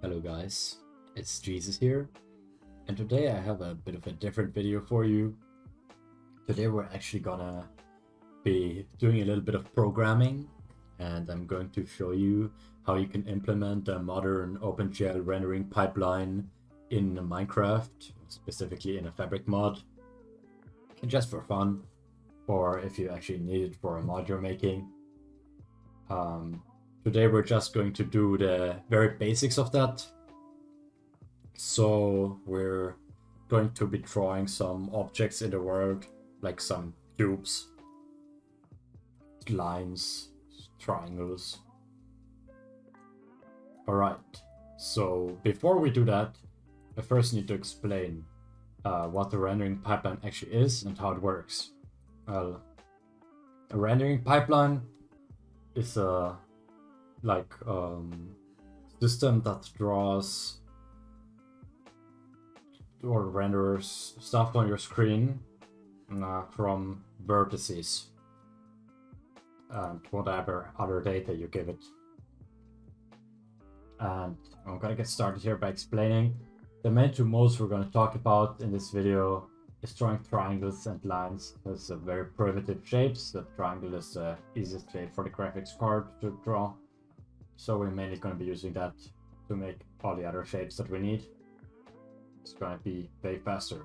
Hello guys, it's Jesus here, and today I have a bit of a different video for you. Today we're actually gonna be doing a little bit of programming, and I'm going to show you how you can implement a modern OpenGL rendering pipeline in Minecraft, specifically in a fabric mod, just for fun, or if you actually need it for a mod you're making. Today we're just going to do the very basics of that. So we're going to be drawing some objects in the world, like some cubes, lines, triangles. Alright, so before we do that, I first need to explain what the rendering pipeline actually is and how it works. Well, a rendering pipeline is a system that draws or renders stuff on your screen from vertices and whatever other data you give it. And I'm gonna get started here by explaining the main two modes we're gonna talk about in this video is drawing triangles and lines. Those are very primitive shapes. The triangle is the easiest shape for the graphics card to draw. So we're mainly going to be using that to make all the other shapes that we need. It's going to be way faster.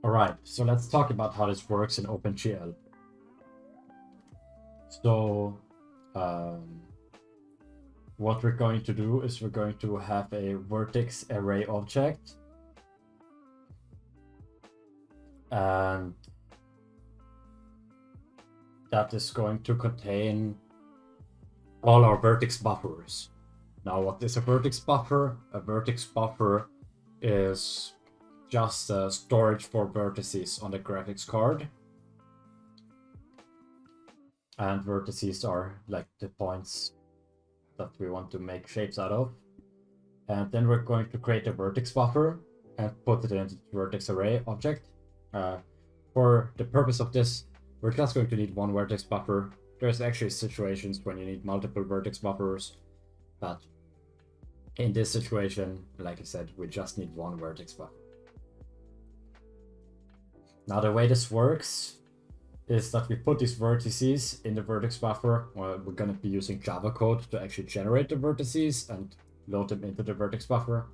Alright, so let's talk about how this works in OpenGL. So what we're going to do is we're going to have a vertex array object. And that is going to contain all our vertex buffers. Now, what is a vertex buffer? A vertex buffer is just a storage for vertices on the graphics card. And vertices are like the points that we want to make shapes out of. And then we're going to create a vertex buffer and put it into the vertex array object. For the purpose of this, we're just going to need one vertex buffer. There's actually situations when you need multiple vertex buffers, but in this situation, like I said, we just need one vertex buffer. Now the way this works is that we put these vertices in the vertex buffer. Well, we're going to be using Java code to actually generate the vertices and load them into the vertex buffer.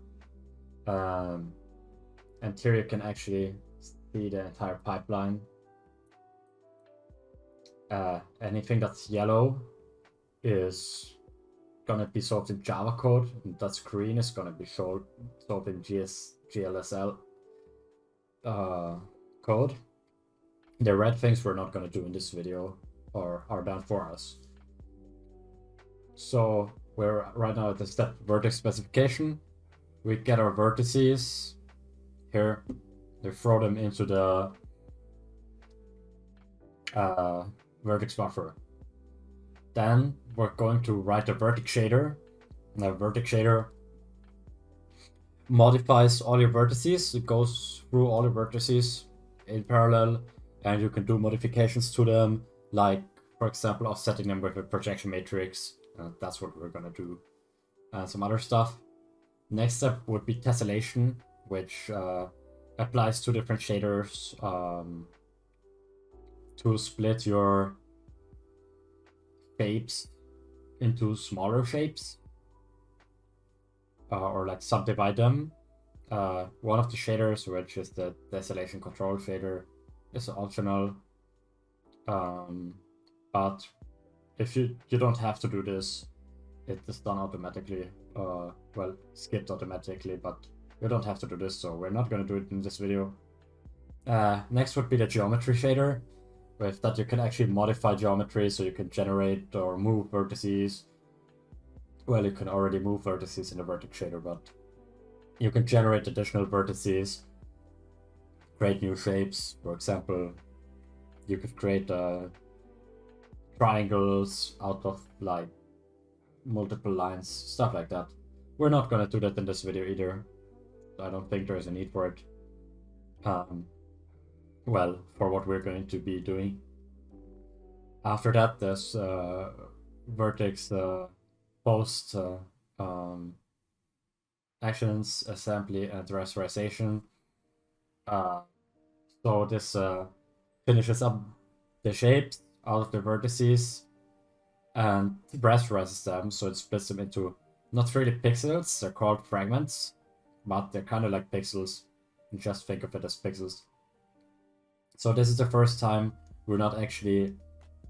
And here you can actually see the entire pipeline. Anything that's yellow is gonna be solved in Java code, and that's green is gonna be solved in GLSL code. The red things we're not gonna do in this video or are done for us. So we're right now at the step vertex specification. We get our vertices here. We throw them into the vertex buffer. Then we're going to write a vertex shader. Now, vertex shader modifies all your vertices. It goes through all your vertices in parallel, and you can do modifications to them, like, for example, offsetting them with a projection matrix. That's what we're gonna do. And some other stuff. Next step would be tessellation, which applies to different shaders to split your shapes into smaller shapes or like subdivide them. One of the shaders, which is the tessellation control shader, is optional, but if you don't have to do this, it is done automatically, well, skipped automatically, but you don't have to do this, so we're not going to do it in this video. Next would be the geometry shader. With that, you can actually modify geometry, so you can generate or move vertices. Well, you can already move vertices in the vertex shader, but you can generate additional vertices, create new shapes. For example, you could create triangles out of like multiple lines, stuff like that. We're not gonna do that in this video either. I don't think there's a need for it. Well, for what we're going to be doing. After that, there's vertex post actions, assembly, and rasterization. So this finishes up the shapes out of the vertices and rasterizes them, so it splits them into not really pixels, they're called fragments, but they're kind of like pixels. You just think of it as pixels. So this is the first time we're not actually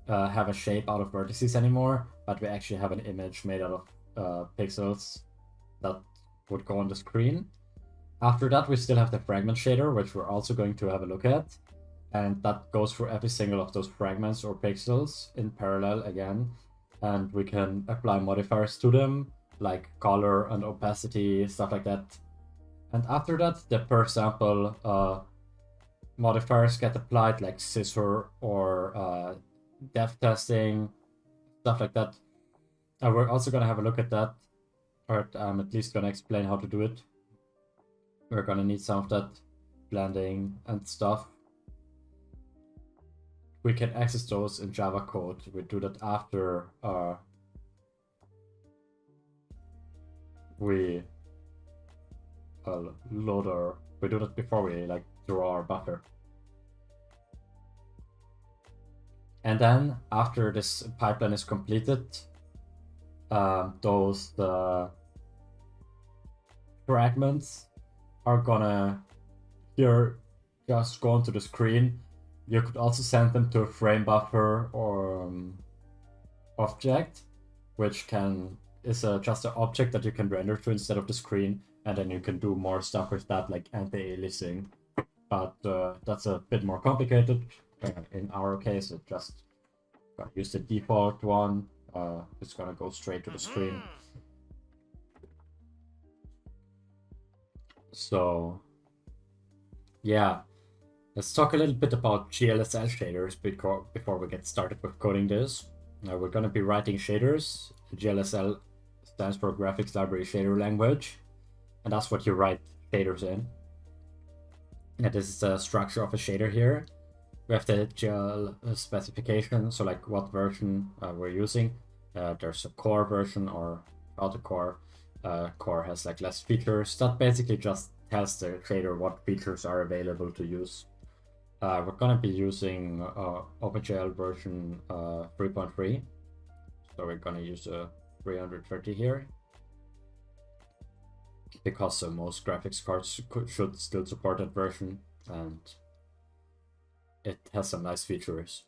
have a shape out of vertices anymore, but we actually have an image made out of pixels that would go on the screen. After that, we still have the fragment shader, which we're also going to have a look at. And that goes for every single of those fragments or pixels in parallel again. And we can apply modifiers to them, like color and opacity, stuff like that. And after that, the per sample modifiers get applied, like scissor or depth testing, stuff like that. And we're also going to have a look at that, or I'm at least going to explain how to do it. We're going to need some of that blending and stuff. We can access those in Java code. We do that after we load our. We do that before we like draw our buffer. And then after this pipeline is completed, those fragments are gonna here just go onto the screen. You could also send them to a frame buffer or object, which is just an object that you can render to instead of the screen, and then you can do more stuff with that, like anti-aliasing. But that's a bit more complicated. In our case, it just use the default one. It's gonna go straight to the screen. So yeah, let's talk a little bit about GLSL shaders before we get started with coding this. We're going to be writing shaders. GLSL stands for Graphics Library Shader Language, and that's what you write shaders in. And this is the structure of a shader here. We have the GL specification, so like what version we're using. There's a core version or without a core. Core has like less features. That basically just tells the shader what features are available to use. We're gonna be using OpenGL version 3.3, so we're gonna use a 330 here because most graphics cards should still support that version, and it has some nice features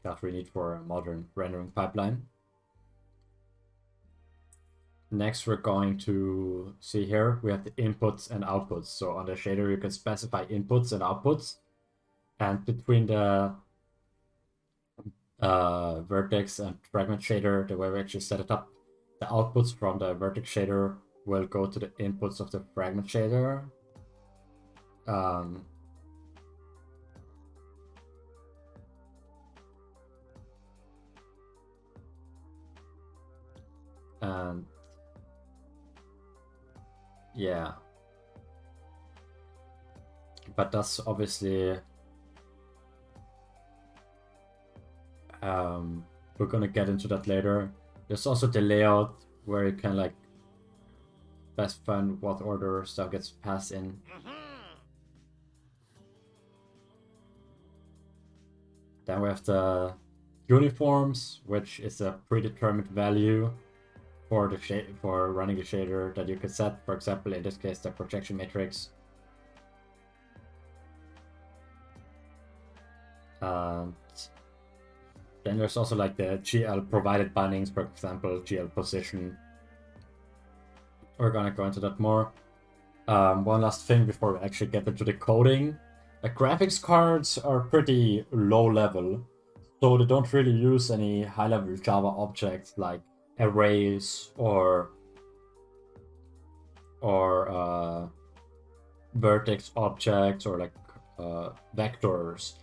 that we need for a modern rendering pipeline. Next, we're going to see here, we have the inputs and outputs. So on the shader, you can specify inputs and outputs. And between the vertex and fragment shader, the way we actually set it up, the outputs from the vertex shader will go to the inputs of the fragment shader. And yeah, but that's obviously we're gonna get into that later. There's also the layout where you can like specify what order stuff gets passed in. Then we have the uniforms, which is a predetermined value for the for running the shader that you could set. For example, in this case, the projection matrix. And then there's also like the GL provided bindings, for example, GL position. We're gonna go into that more. One last thing before we actually get into the coding. Graphics cards are pretty low level, so they don't really use any high level Java objects like arrays or vertex objects or like vectors.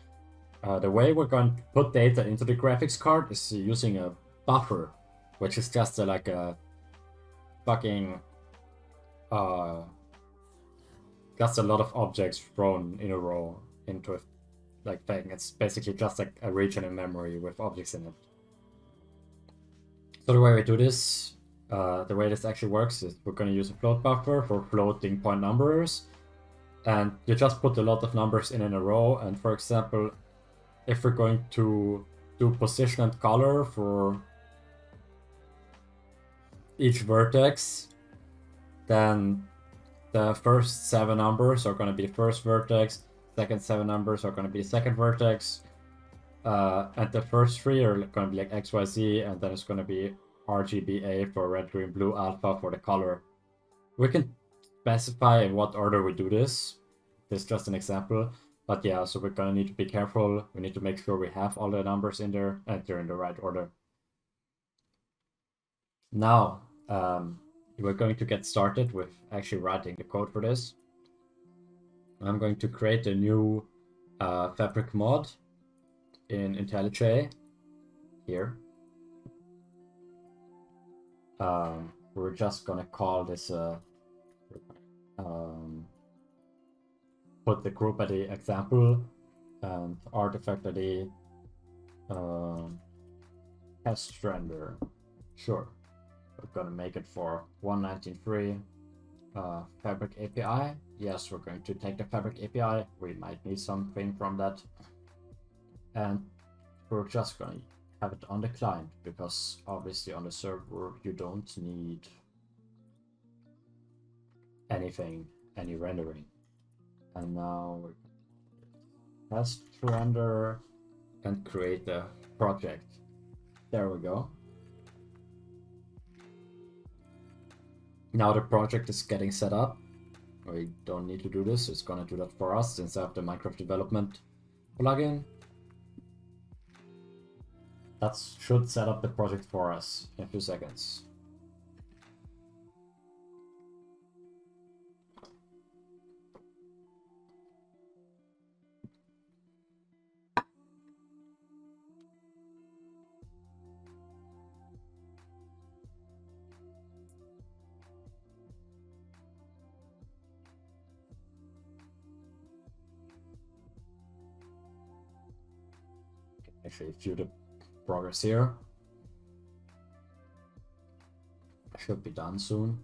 The way we're going to put data into the graphics card is using a buffer, which is just like a fucking just a lot of objects thrown in a row into a like thing. It's basically just like a region in memory with objects in it. So the way we do this The way this actually works is we're going to use a float buffer for floating point numbers, and you just put a lot of numbers in a row. And for example, if we're going to do position and color for each vertex, then the first 7 numbers are going to be first vertex, second 7 numbers are going to be second vertex, and the first 3 are going to be like XYZ, and then it's going to be RGBA for red, green, blue, alpha for the color. We can specify in what order we do this. This is just an example. But yeah, so we're going to need to be careful. We need to make sure we have all the numbers in there and they're in the right order. Now, we're going to get started with actually writing the code for this. I'm going to create a new fabric mod in IntelliJ here. We're just gonna call this put the group ID example and artifact ID test render. Sure, we're gonna make it for 1.19.3 fabric API. Yes, we're going to take the fabric API. We might need something from that, and we're just gonna have it on the client, because obviously on the server you don't need anything, any rendering. And now we test render and create a project. There we go. Now the project is getting set up. We don't need to do this, it's gonna do that for us since I have the Minecraft development plugin. That should set up the project for us in a few seconds. Actually view the progress here. Should be done soon.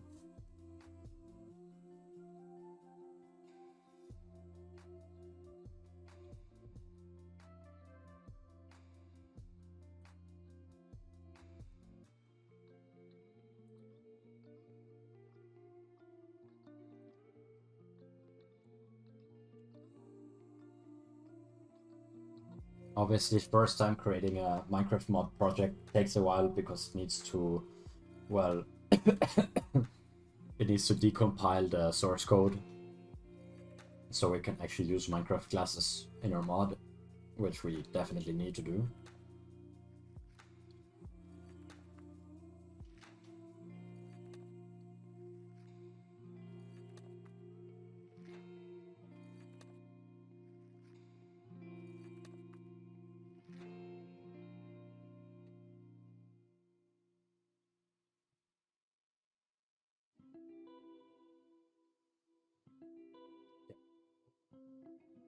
Obviously, first time creating a Minecraft mod project takes a while because it needs to, well, it needs to decompile the source code so we can actually use Minecraft classes in our mod, which we definitely need to do.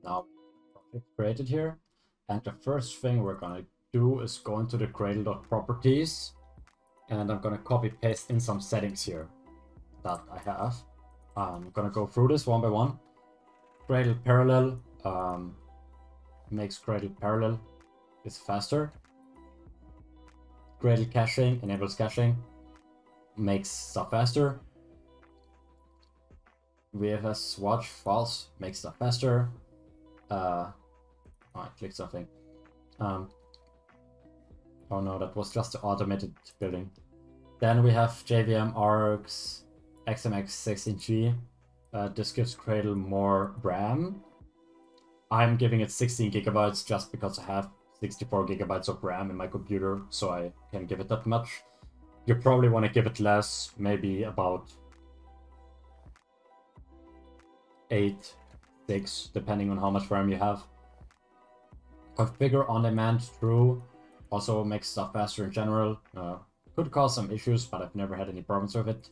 Now, project created here, and the first thing we're gonna do is go into the Gradle.properties, and I'm gonna copy paste in some settings here that I have. I'm gonna go through this one by one. Gradle parallel makes Gradle parallel is faster. Gradle caching enables caching, makes stuff faster. VFS watch false makes stuff faster. Oh, I clicked something. Oh no, that was just the automated building. Then we have JVM args XMX16G. This gives Gradle more RAM. I'm giving it 16 gigabytes just because I have 64 gigabytes of RAM in my computer, so I can give it that much. You probably want to give it less, maybe about 8, 6, depending on how much RAM you have. Configure on demand true also makes stuff faster in general. Could cause some issues, but I've never had any problems with it.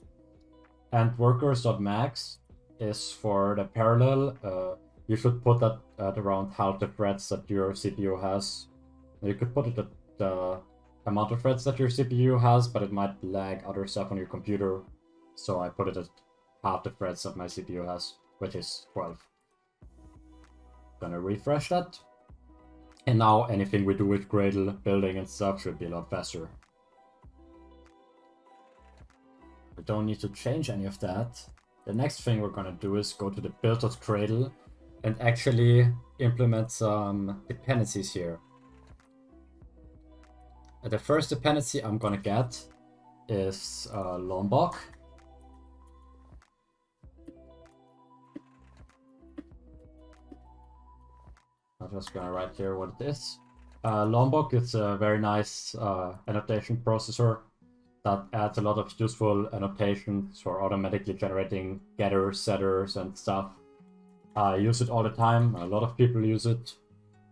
And workers.max is for the parallel. You should put that at around half the threads that your CPU has. You could put it at amount of threads that your CPU has, but it might lag other stuff on your computer. So I put it at half the threads that my CPU has, which is 12. Gonna refresh that. And now anything we do with Gradle, building and stuff should be a lot faster. We don't need to change any of that. The next thing we're gonna do is go to the build.gradle and actually implement some dependencies here. The first dependency I'm gonna get is Lombok. I'm just gonna write here what it is. Lombok is a very nice annotation processor that adds a lot of useful annotations for automatically generating getters, setters, and stuff. I use it all the time. A lot of people use it.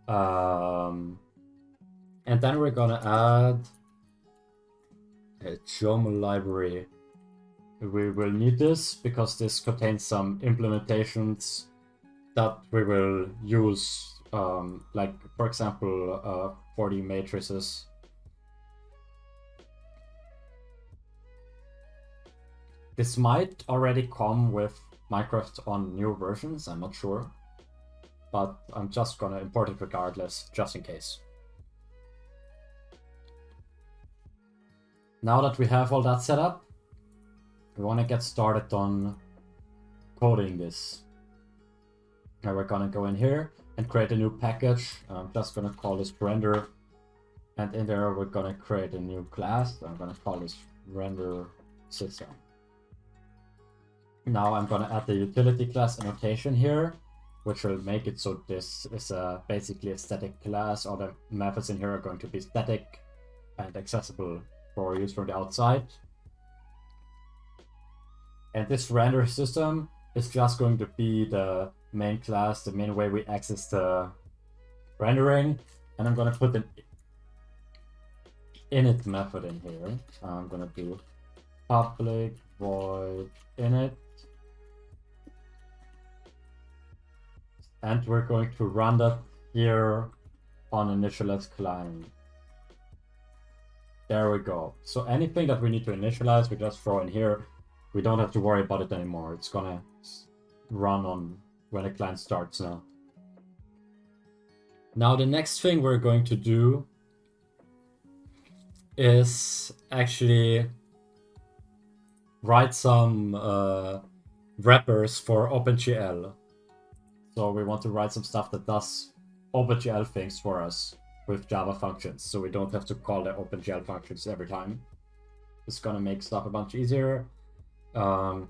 And then we're gonna add a Jom library. We will need this because this contains some implementations that we will use, like for example, for the matrices. This might already come with Minecraft on new versions, I'm not sure. But I'm just gonna import it regardless, just in case. Now that we have all that set up, we wanna get started on coding this. Now we're gonna go in here and create a new package. I'm just gonna call this render. And in there, we're gonna create a new class. I'm gonna call this render system. Now I'm gonna add the utility class annotation here, which will make it so this is basically a static class. All the methods in here are going to be static and accessible for use from the outside. And this render system is just going to be the main class, the main way we access the rendering. And I'm gonna put an init method in here. I'm gonna do public void init. And we're going to run that here on initialize client. There we go. So anything that we need to initialize, we just throw in here. We don't have to worry about it anymore. It's gonna run on when the client starts now. Now the next thing we're going to do is actually write some wrappers for OpenGL. So we want to write some stuff that does OpenGL things for us with Java functions, so we don't have to call the OpenGL functions every time. It's gonna make stuff a bunch easier. I'm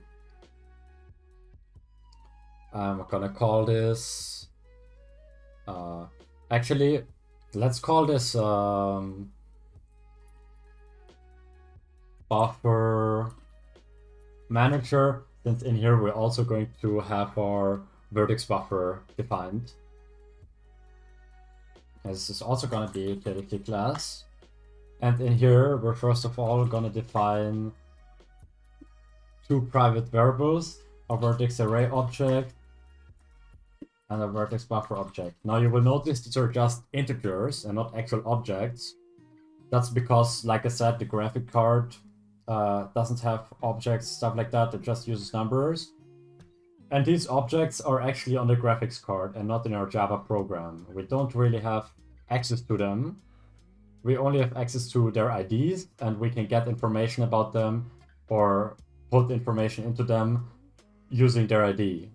gonna call this... actually, let's call this buffer manager, since in here we're also going to have our vertex buffer defined. This is also going to be a utility class. And in here, we're first of all going to define two private variables, a vertex array object and a vertex buffer object. Now you will notice these are just integers and not actual objects. That's because, like I said, the graphic card doesn't have objects, stuff like that. It just uses numbers. And these objects are actually on the graphics card and not in our Java program. We don't really have access to them. We only have access to their IDs, and we can get information about them or put information into them using their ID,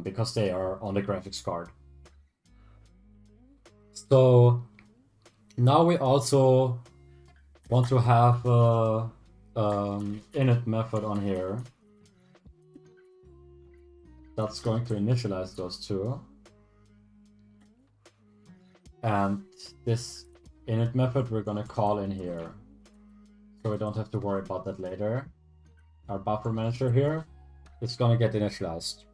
because they are on the graphics card. So now we also want to have init method on here that's going to initialize those two. And this init method we're gonna call in here, so we don't have to worry about that later. Our buffer manager here is gonna get initialized.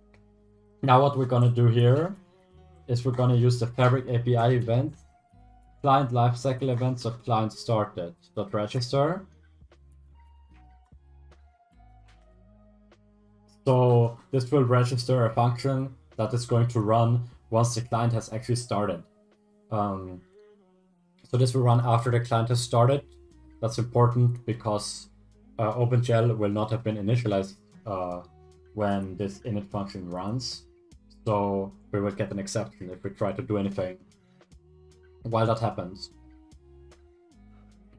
Now what we're gonna do here is we're gonna use the Fabric API event client lifecycle events of client started dot register. So this will register a function that is going to run once the client has actually started. So this will run after the client has started. That's important because OpenGL will not have been initialized when this init function runs. So we will get an exception if we try to do anything while that happens.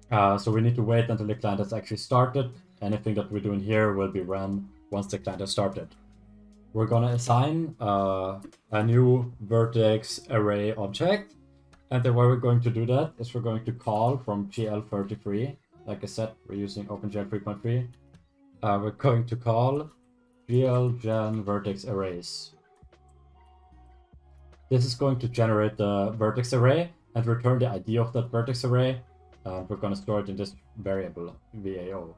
So we need to wait until the client has actually started. Anything that we do in here will be run once the client has started. We're gonna assign a new vertex array object. And the way we're going to do that is we're going to call from GL33. Like I said, we're using OpenGL 3.3. We're going to call glgen vertex arrays. This is going to generate the vertex array and return the ID of that vertex array. We're going to store it in this variable, VAO.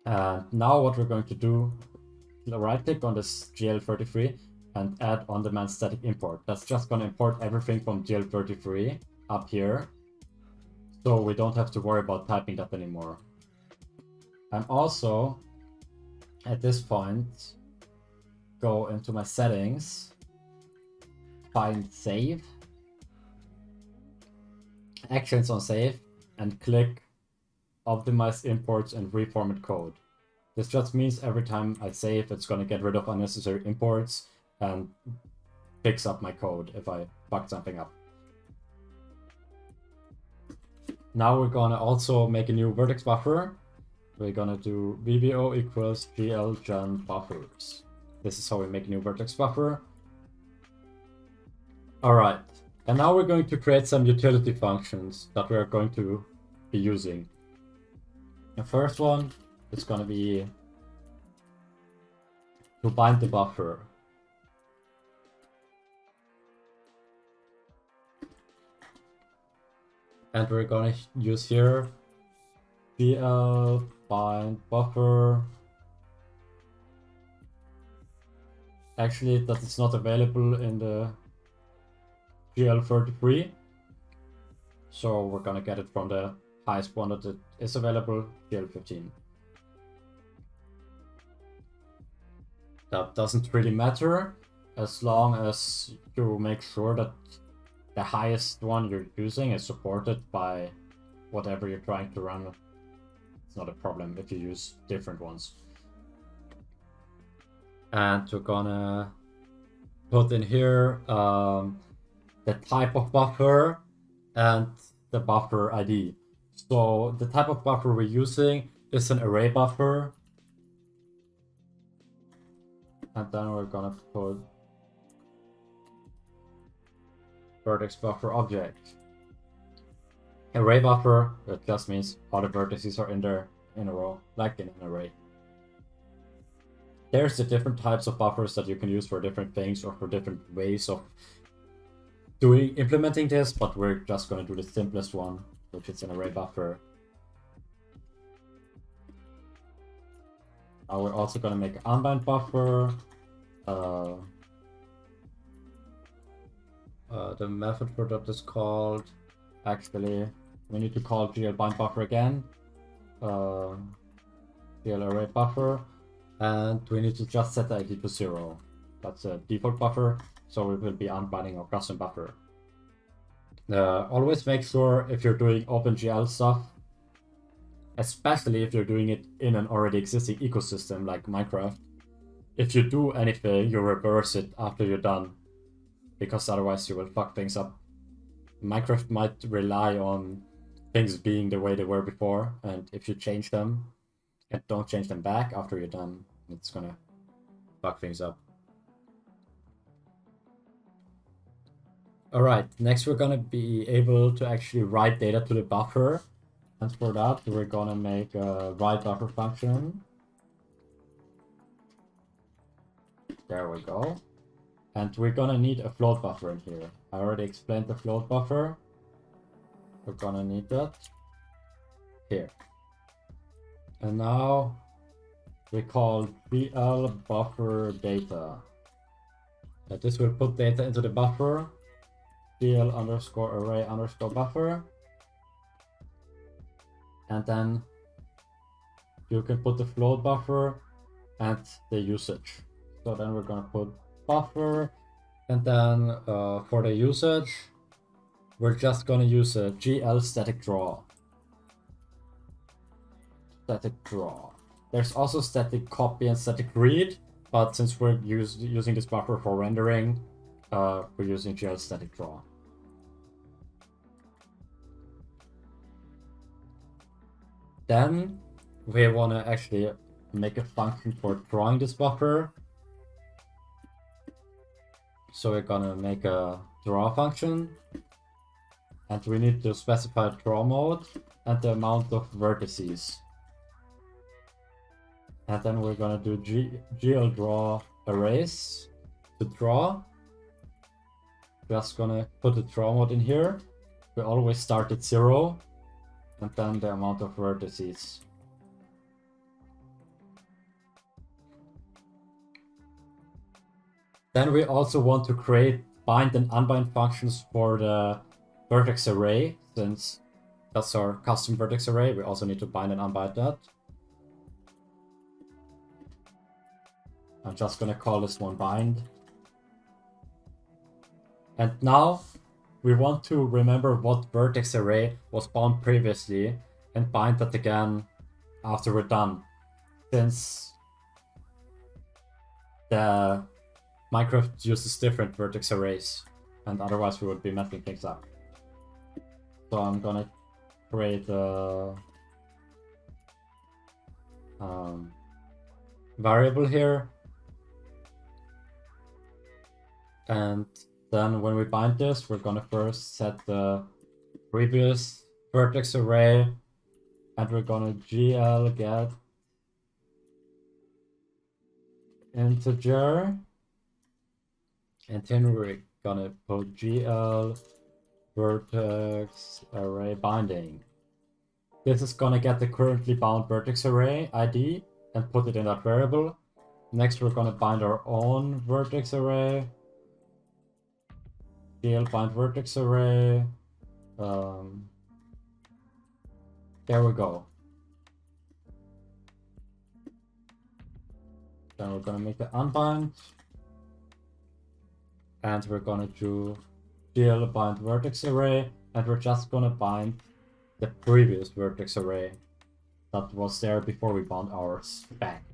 And now what we're going to do, right click on this GL33 and add on-demand static import. That's just going to import everything from GL33 up here. So we don't have to worry about typing that anymore. I'm also, at this point, go into my settings, find save, actions on save, and click optimize imports and reformat code. This just means every time I save, it's going to get rid of unnecessary imports and fix up my code if I fuck something up. Now we're going to also make a new vertex buffer. We're going to do VBO equals glgen buffers. This is how we make a new vertex buffer. All right, and now we're going to create some utility functions that we are going to be using. The first one is going to be to bind the buffer. And we're going to use here GL bind buffer. Actually, that is not available in the GL33. So we're going to get it from the highest one that it is available, GL15. That doesn't really matter as long as you make sure that the highest one you're using is supported by whatever you're trying to run. It's not a problem if you use different ones. And we're gonna put in here the type of buffer and the buffer ID. So the type of buffer we're using is an array buffer. And then we're gonna put vertex buffer object. Array buffer, that just means all the vertices are in there in a row, like in an array. There's the different types of buffers that you can use for different things or for different ways of implementing this, but we're just going to do the simplest one, which is an array buffer. We're also going to make an unbound buffer. The method for that is called, actually, we need to call GL bind buffer again. GL array buffer, and we need to just set the ID to 0. That's a default buffer, so we will be unbinding our custom buffer. Always make sure if you're doing OpenGL stuff, especially if you're doing it in an already existing ecosystem like Minecraft, if you do anything, you reverse it after you're done, because otherwise you will fuck things up. Minecraft might rely on things being the way they were before, and if you change them and don't change them back after you're done, it's gonna fuck things up. Alright, next we're gonna be able to actually write data to the buffer, and for that we're gonna make a write buffer function. There we go. And we're gonna need a float buffer in here. I already explained the float buffer. We're gonna need that here. And now we call GL buffer data. This will put data into the buffer. GL underscore array underscore buffer. And then you can put the float buffer and the usage. So then we're gonna put buffer, and then for the usage, we're just gonna use a GL static draw. Static draw. There's also static copy and static read, but since we're using this buffer for rendering, we're using GL static draw. Then we want to actually make a function for drawing this buffer. So we're gonna make a draw function, and we need to specify draw mode and the amount of vertices. And then we're gonna do GL draw arrays to draw. Just gonna put the draw mode in here. We always start at 0, and then the amount of vertices. Then we also want to create bind and unbind functions for the vertex array, since that's our custom vertex array. We also need to bind and unbind that. I'm just gonna call this one bind. And now we want to remember what vertex array was bound previously and bind that again after we're done, since the Minecraft uses different vertex arrays, and otherwise we would be messing things up. So I'm gonna create a variable here, and then when we bind this, we're gonna first set the previous vertex array, and we're gonna GL get integer. And then we're gonna put GL vertex array binding. This is gonna get the currently bound vertex array ID and put it in that variable. Next, we're gonna bind our own vertex array. GL bind vertex array. There we go. Then we're gonna make the unbind. And we're gonna do GL bind vertex array, and we're just gonna bind the previous vertex array that was there before we bound ours back.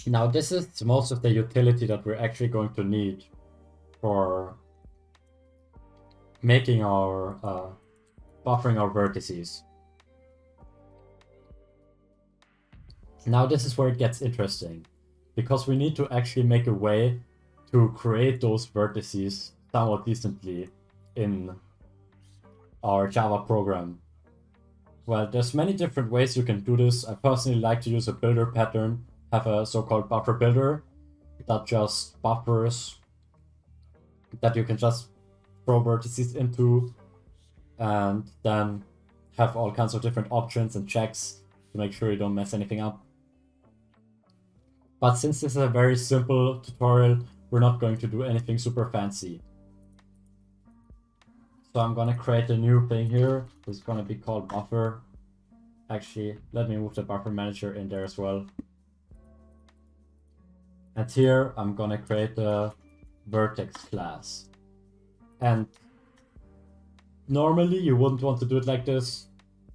Now this is most of the utility that we're actually going to need for making our buffering our vertices. Now this is where it gets interesting, because we need to actually make a way to create those vertices somewhat decently in our Java program. Well, there's many different ways you can do this. I personally like to use a builder pattern, have a so-called buffer builder that just buffers, that you can just throw vertices into, and then have all kinds of different options and checks to make sure you don't mess anything up. But since this is a very simple tutorial, we're not going to do anything super fancy. So I'm gonna create a new thing here. It's gonna be called buffer. Actually, let me move the buffer manager in there as well. And here I'm gonna create a vertex class. And normally you wouldn't want to do it like this.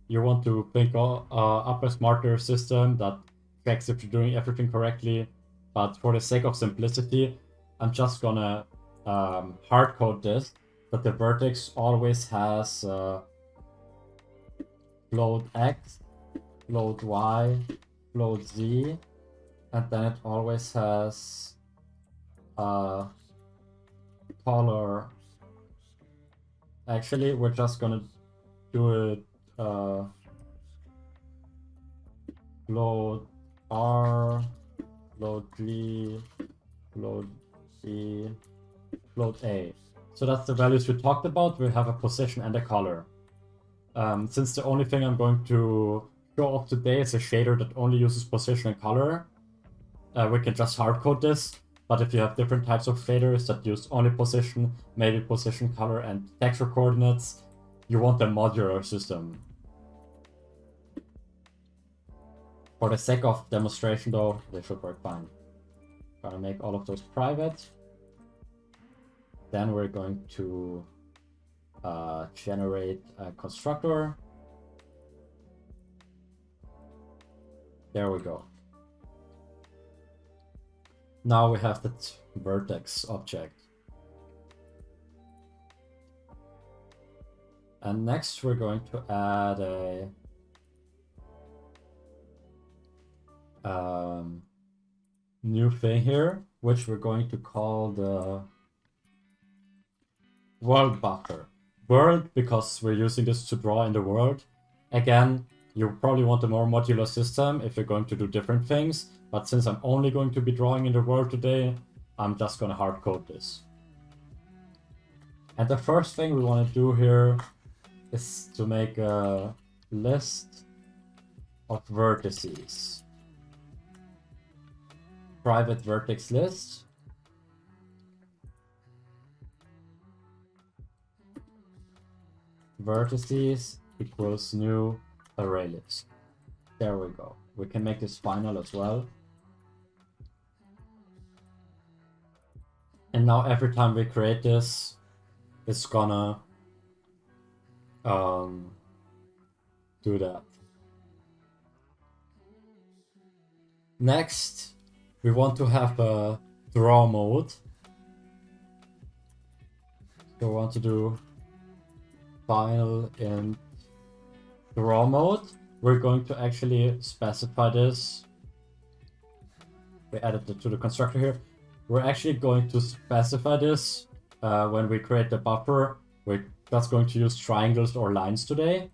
You want to think up a smarter system that checks if you're doing everything correctly. But for the sake of simplicity, I'm just gonna hard code this, that the vertex always has float x, float y, float z, and then it always has color. Actually, we're just gonna do it float r, float g, float c, float a. So that's the values we talked about. We have a position and a color. Since the only thing I'm going to show off today is a shader that only uses position and color, we can just hard code this. But if you have different types of shaders that use only position, maybe position, color, and texture coordinates, you want a modular system. For the sake of demonstration though, they should work fine. Gonna make all of those private. Then we're going to generate a constructor. There we go. Now we have that vertex object. And next we're going to add a new thing here, which we're going to call the world buffer. World, because we're using this to draw in the world. Again, you probably want a more modular system if you're going to do different things, but since I'm only going to be drawing in the world today, I'm just going to hard code this. And the first thing we want to do here is to make a list of vertices. Private vertex list. Vertices equals new array list. There we go. We can make this final as well. And now every time we create this, it's gonna do that. Next, we want to have a draw mode. So we want to do final in draw mode. We're going to actually specify this. We added it to the constructor here. We're actually going to specify this when we create the buffer. We're just going to use triangles or lines today,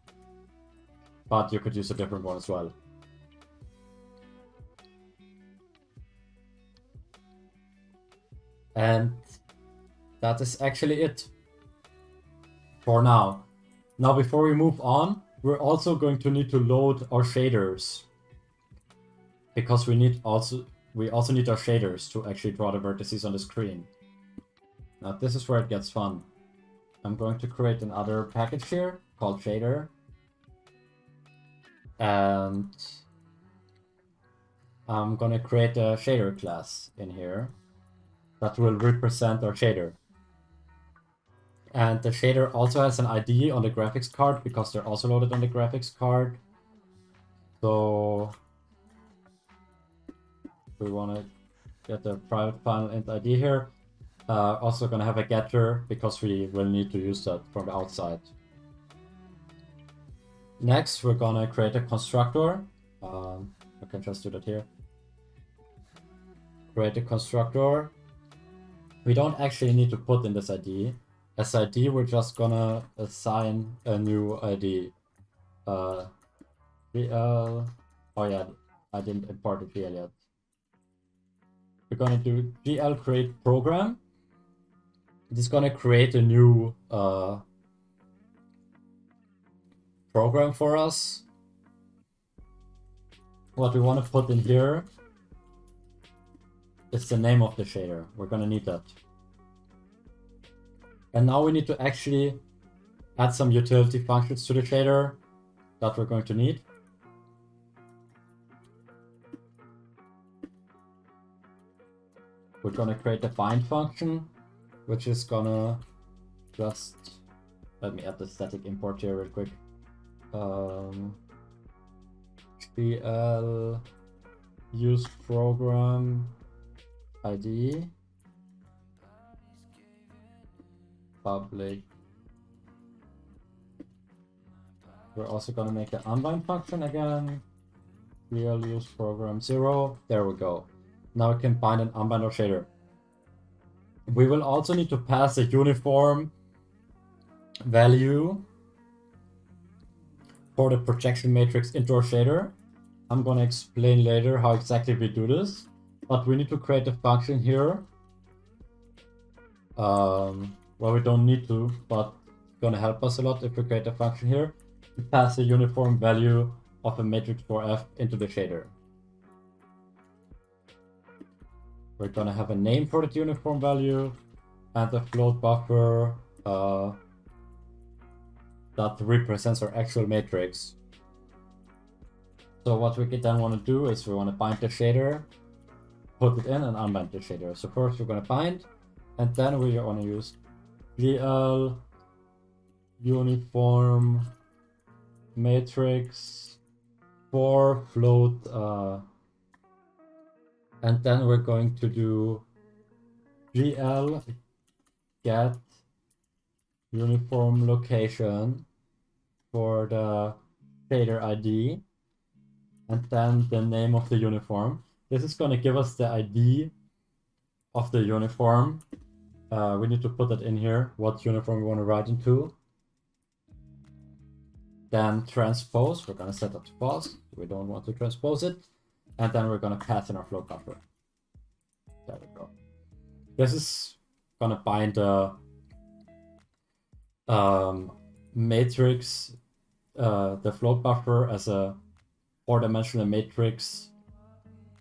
but you could use a different one as well. And that is actually it for now. Now, before we move on, we're also going to need to load our shaders, because we also need our shaders to actually draw the vertices on the screen. Now this is where it gets fun. I'm going to create another package here called shader, and I'm gonna create a shader class in here that will represent our shader. And the shader also has an ID on the graphics card because they're also loaded on the graphics card. So we want to get the private final int ID here. Also going to have a getter because we will need to use that from the outside. Next, we're going to create a constructor. I can just do that here. Create a constructor. We don't actually need to put in this ID. As ID, we're just gonna assign a new ID. GL. Oh yeah, I didn't import the GL yet. We're gonna do GL create program. It is gonna create a new program for us. What we want to put in here is the name of the shader. We're gonna need that. And now we need to actually add some utility functions to the shader that we're going to need. We're gonna create a bind function, which is gonna just, let me add the static import here real quick. GL use program ID public. We're also gonna make an unbind function again. GL use program 0. There we go. Now we can bind and unbind our shader. We will also need to pass a uniform value for the projection matrix into our shader. I'm gonna explain later how exactly we do this, but we need to create a function here. Well, we don't need to, but it's gonna help us a lot if we create a function here to pass a uniform value of a matrix 4F into the shader. We're gonna have a name for that uniform value and a float buffer that represents our actual matrix. So what we then want to do is we want to bind the shader, put it in, and unbind the shader. So first we're going to bind, and then we want to use GL uniform matrix for float, and then we're going to do GL get uniform location for the shader ID, and then the name of the uniform. This is going to give us the ID of the uniform. We need to put that in here, what uniform we want to write into. Then transpose, we're going to set that to false. We don't want to transpose it. And then we're going to pass in our float buffer. There we go. This is going to bind the matrix, the float buffer as a 4-dimensional matrix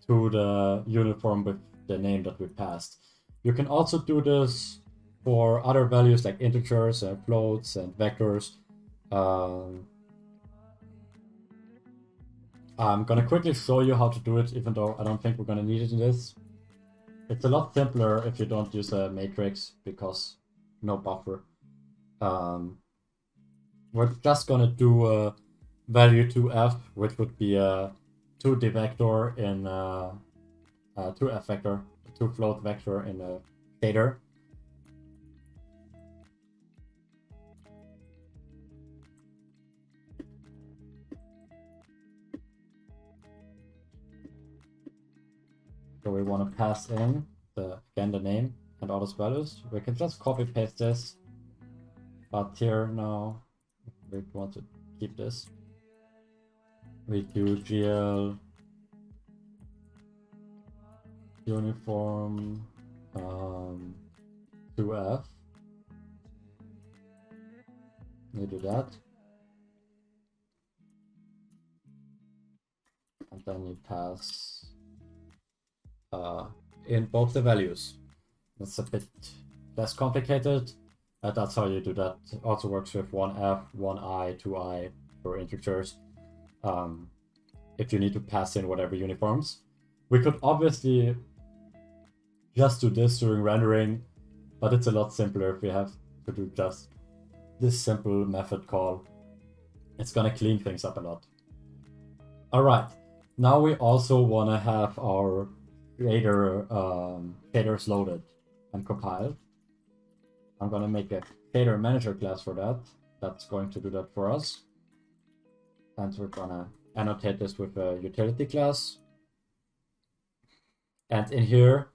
to the uniform with the name that we passed. You can also do this for other values like integers and floats and vectors. I'm gonna quickly show you how to do it, even though I don't think we're gonna need it in this. It's a lot simpler if you don't use a matrix because no buffer. We're just gonna do a value 2f, which would be a 2D vector in 2f vector, 2 float vector in a shader. So we want to pass in again the name and all those values. We can just copy paste this, but here now we want to keep this. We do GL uniform 2f. We do that, and then you pass in both the values. That's a bit less complicated. That's how you do that. It also works with 1f, 1i, 2i for integers. If you need to pass in whatever uniforms. We could obviously just do this during rendering, but it's a lot simpler if we have to do just this simple method call. It's gonna clean things up a lot. All right, now we also want to have our shaders loaded and compiled. I'm gonna make a shader manager class for that. That's going to do that for us. And we're gonna annotate this with a utility class. And in here,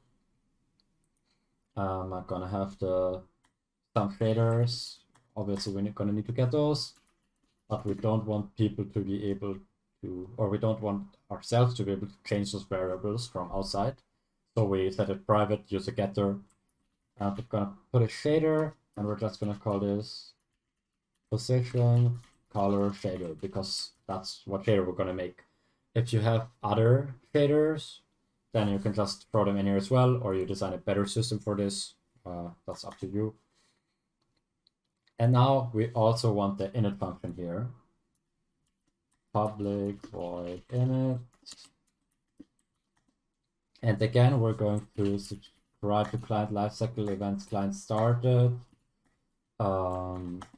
I'm gonna have some shaders. Obviously, we're gonna need to get those, but we don't want people to be able to, or we don't want ourselves to be able to change those variables from outside. So we set it private, use a getter. And we're gonna put a shader, and we're just gonna call this position color shader, because that's what shader we're gonna make. If you have other shaders, then you can just throw them in here as well, or you design a better system for this. That's up to you. And now we also want the init function here. Public void init. And again, we're going to subscribe to client lifecycle events client started.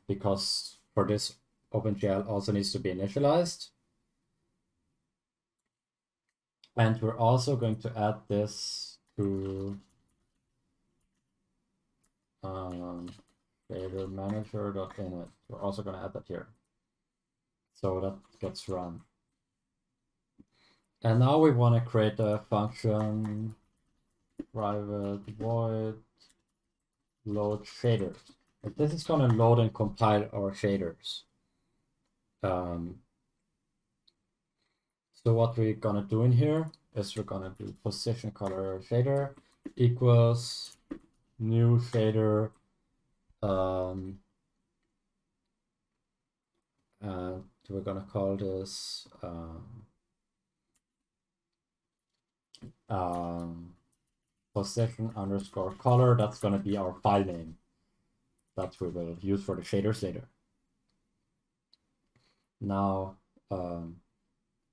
Because for this, OpenGL also needs to be initialized. And we're also going to add this to shader manager.init. We're also going to add that here. So that gets run. And now we want to create a function private void load shaders. And this is going to load and compile our shaders. So what we're gonna do in here is we're gonna do position color shader equals new shader, and we're gonna call this position underscore color. That's gonna be our file name that we will use for the shaders later. Now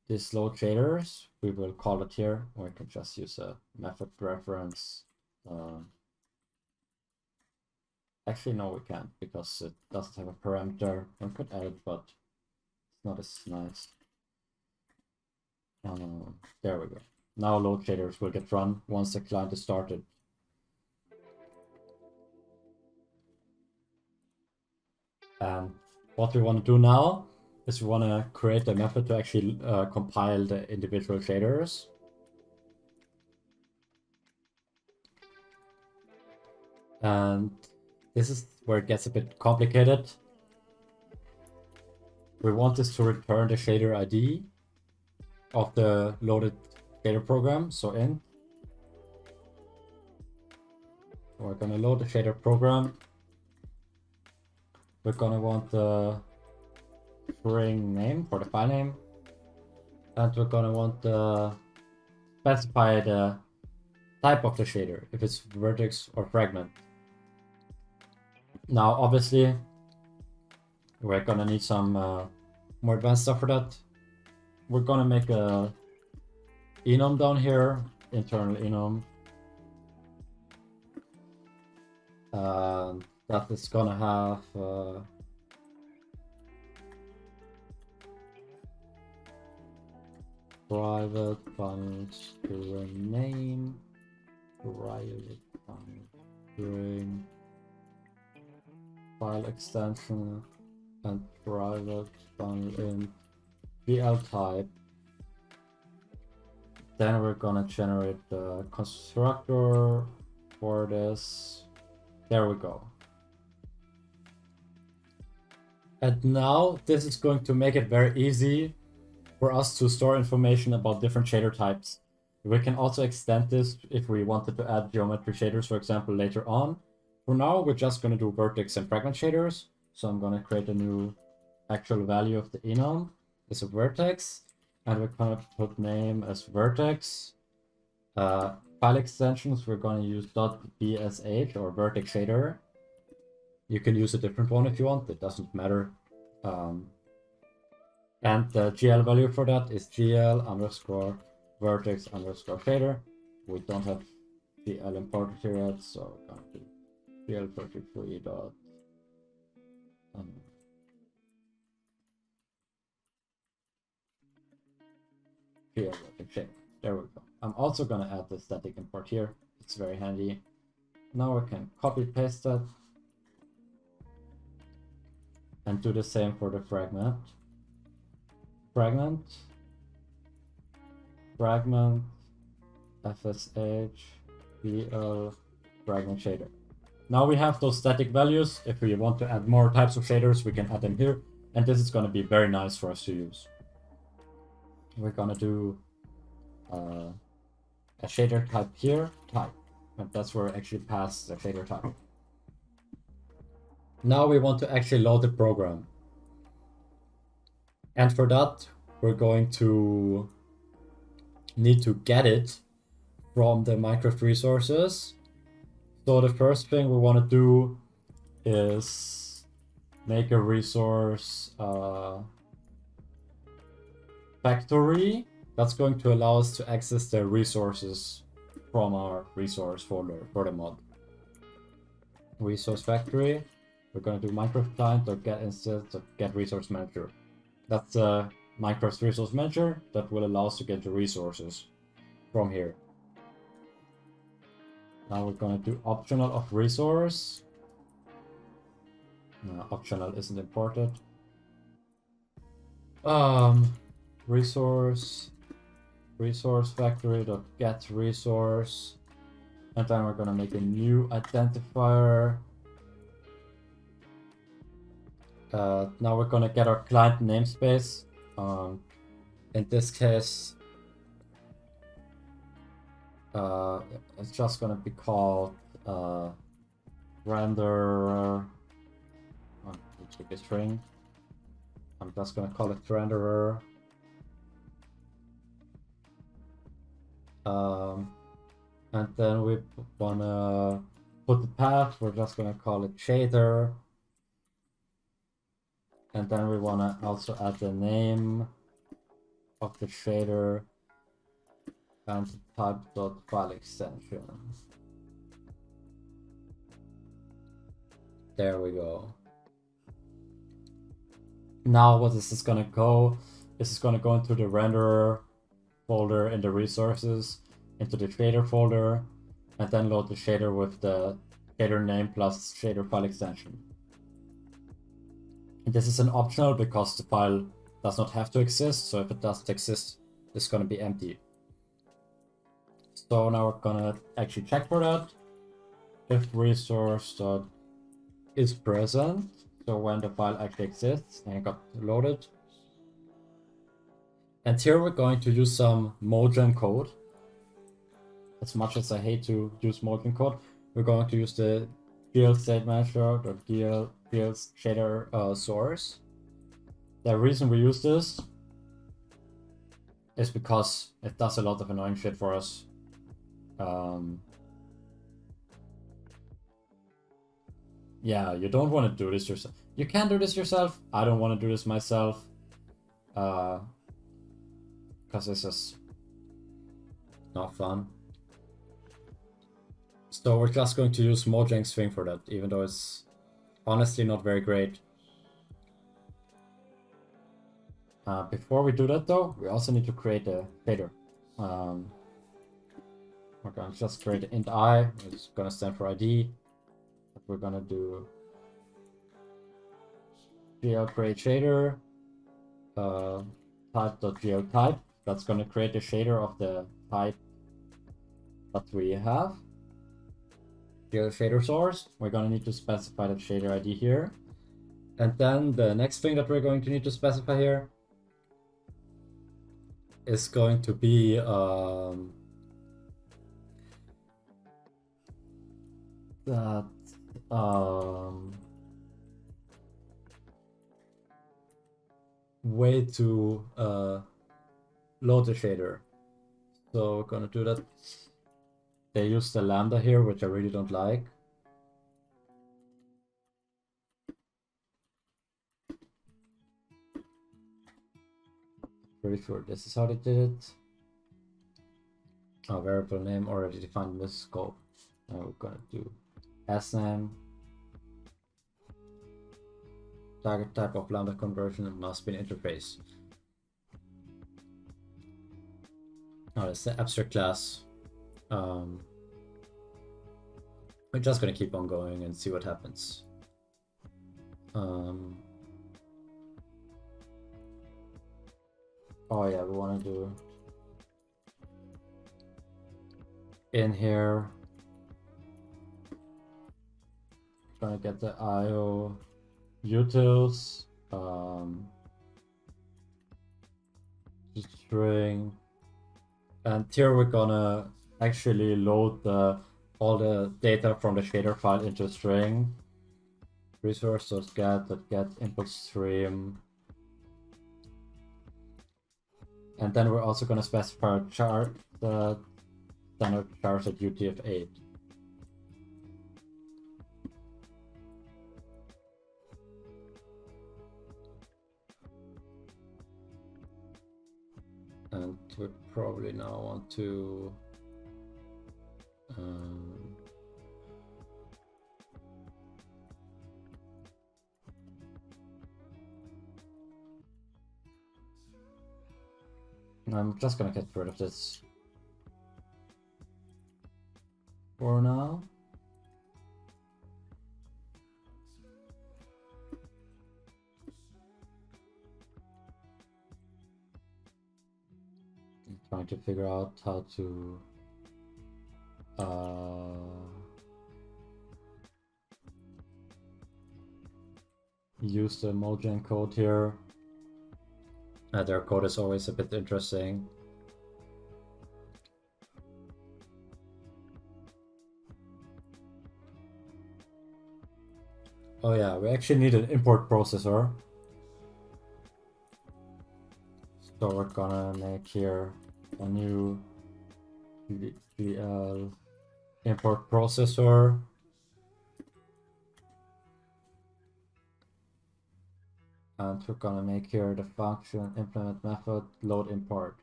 this load shaders, we will call it here, or we can just use a method reference Actually, no, we can't because it doesn't have a parameter. We could add it, but it's not as nice. There we go. Now load shaders will get run once the client is started. And what we want to do now is we want to create a method to actually compile the individual shaders. And this is where it gets a bit complicated. We want this to return the shader ID of the loaded shader program, so int. We're gonna load the shader program. We're gonna want the string name for the file name. And we're gonna want to specify the type of the shader, if it's vertex or fragment. Now, obviously, we're gonna need some more advanced stuff for that. We're gonna make a enum down here, internal enum. That is gonna have private string name, private string file extension, and private int GL type. Then we're gonna generate the constructor for this. There we go. And now this is going to make it very easy for us to store information about different shader types. We can also extend this if we wanted to add geometry shaders, for example, later on. For now, we're just going to do vertex and fragment shaders. So I'm going to create a new actual value of the enum. It's a vertex, and we're going to put name as vertex. File extensions, we're going to use .bsh or vertex shader. You can use a different one if you want, it doesn't matter. And the GL value for that is GL underscore vertex underscore shader. We don't have GL imported here yet, so we're going to do GL33 dot GL vertex shader. There we go. I'm also going to add the static import here. It's very handy. Now we can copy paste that and do the same for the fragment. Fragment, FSH, VL, fragment shader. Now we have those static values. If we want to add more types of shaders, we can add them here. And this is going to be very nice for us to use. We're going to do a shader type here, type. And that's where we actually pass the shader type. Now we want to actually load the program. And for that, we're going to need to get it from the Minecraft resources. So the first thing we want to do is make a resource factory that's going to allow us to access the resources from our resource folder for the mod. Resource factory, we're going to do Minecraft client or get instance of get resource manager. That's a Minecraft resource manager that will allow us to get the resources from here. Now we're going to do optional of resource. No, optional isn't imported. Resource factory dot get resource, and then we're gonna make a new identifier. Now we're gonna get our client namespace. In this case, it's just gonna be called renderer. Take a string. I'm just gonna call it renderer. And then we wanna put the path. We're just gonna call it shader. And then we wanna also add the name of the shader and type.file extension. There we go. Now what is this gonna go? This is gonna go into the renderer folder in the resources, into the shader folder, and then load the shader with the shader name plus shader file extension. And this is an optional because the file does not have to exist, so if it doesn't exist, it's gonna be empty. So now we're gonna actually check for that. If resource is present, so when the file actually exists and it got loaded. And here we're going to use some Mojang code. As much as I hate to use Mojang code, we're going to use the GL state manager, the GL shader source. The reason we use this is because it does a lot of annoying shit for us. Yeah, you don't want to do this yourself. You can do this yourself. I don't want to do this myself. Because this is not fun. So we're just going to use Mojang Swing for that, even though it's honestly not very great. Before we do that though, we also need to create a shader. We're gonna just create an int I, which is gonna stand for ID. We're gonna do GL create shader, type.gl type. That's gonna create a shader of the type that we have. GL shader source. We're gonna need to specify the shader ID here. And then the next thing that we're going to need to specify here is going to be that way to load the shader. So we're gonna do that. They use the lambda here, which I really don't like. Pretty sure this is how they did it. Oh, variable name already defined in this scope. Now we're gonna do sname, target type of lambda conversion, and must be an interface. Oh, that's the abstract class. We're just gonna keep on going and see what happens. Oh yeah, we want to do in here. Trying to get the IO utils, string, and here we're gonna actually load all the data from the shader file into string. Resource.get input stream. And then we're also going to specify a chart, the standard chars at UTF-8. And we probably now want to I'm just gonna get rid of this for now. I'm trying to figure out how to use the Mojang code here. Their code is always a bit interesting. Oh yeah, we actually need an import processor. So we're gonna make here a new GL import processor. And we're gonna make here the function implement method load import.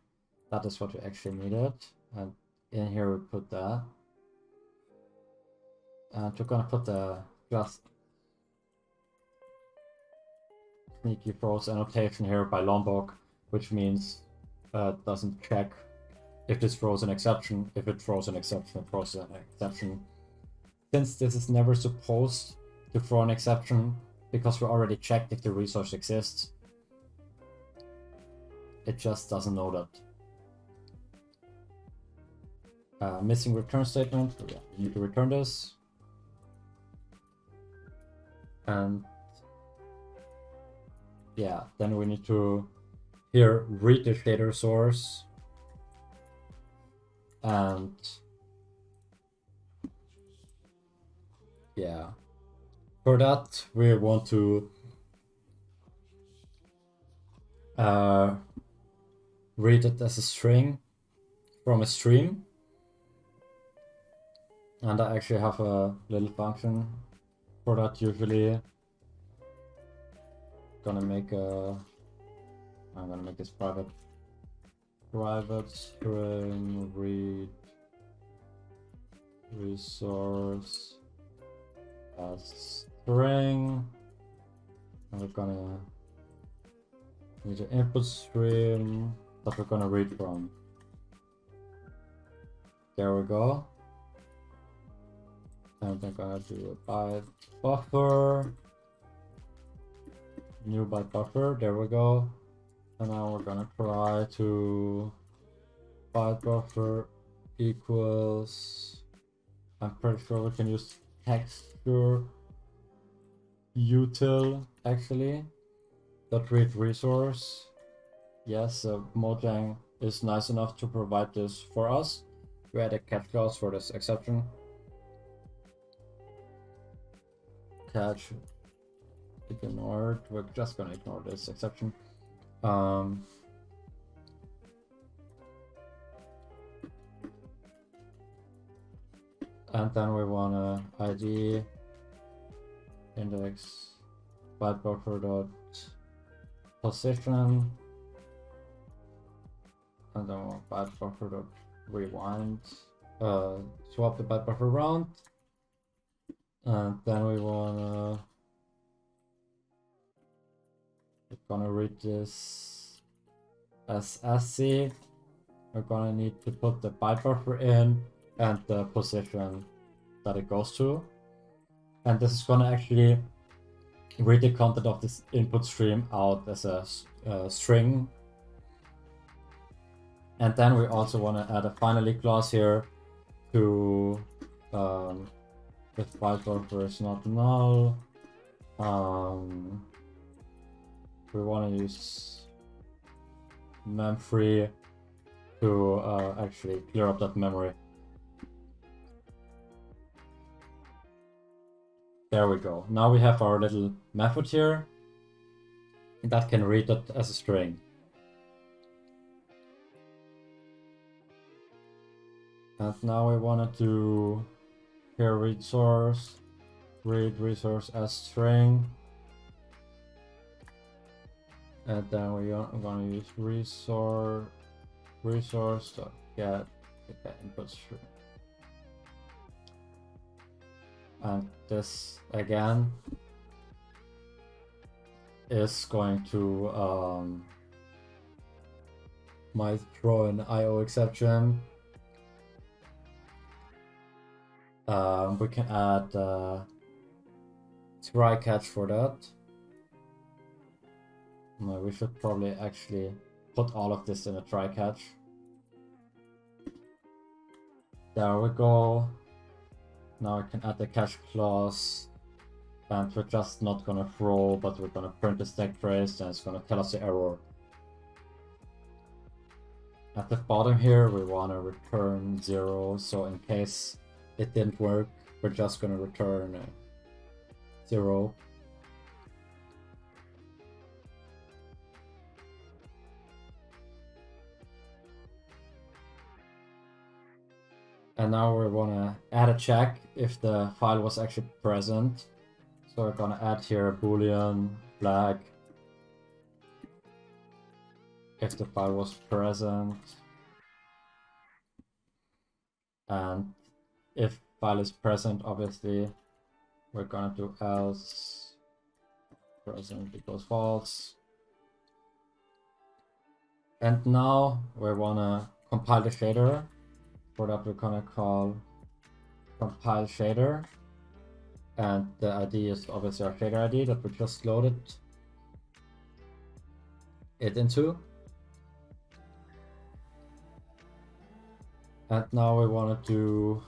That is what we actually needed. And in here we put that. And we're gonna put the just sneaky throws annotation here by Lombok, which means doesn't check if this throws an exception. If it throws an exception, it throws an exception. Since this is never supposed to throw an exception, because we already checked if the resource exists, it just doesn't know that. Missing return statement, yeah, you need to return this. And yeah, then we need to here read the data source, and yeah, for that we want to read it as a string from a stream. And I actually have a little function for that. Usually I'm gonna make this private string read resource as string, and we're gonna need an input stream that we're gonna read from. There we go. And I'm gonna do a byte buffer, new byte buffer, there we go. And now we're gonna try to byte buffer equals, I'm pretty sure we can use texture util actually, dot read resource. Yes, Mojang is nice enough to provide this for us. We had a catch clause for this exception. Catch ignored. We're just gonna ignore this exception. And then we wanna ID index byte buffer dot position, and then we'll byte buffer dot rewind. Swap the byte buffer around, and then we're gonna read this as SC. We're gonna need to put the byte buffer in and the position that it goes to. And this is gonna actually read the content of this input stream out as a string. And then we also wanna add a finally clause here to if byte buffer is not null. We want to use memfree to actually clear up that memory. There we go. Now we have our little method here that can read that as a string. And now we want to do here read resource as string. And then we're gonna use resource to get the input string. And this again is going to might throw an IO exception. We can add try catch for that. No, we should probably actually put all of this in a try catch. There we go. Now I can add the catch clause, and we're just not gonna throw, but we're gonna print the stack trace, and it's gonna tell us the error. At the bottom here, we wanna return 0, so in case it didn't work, we're just gonna return 0. And now we want to add a check if the file was actually present. So we're going to add here a boolean flag if the file was present. And if file is present, obviously, we're going to do else present equals false. And now we wanna compile the shader. For that we're gonna call compile shader. And the ID is obviously our shader ID that we just loaded it into. And now we want to do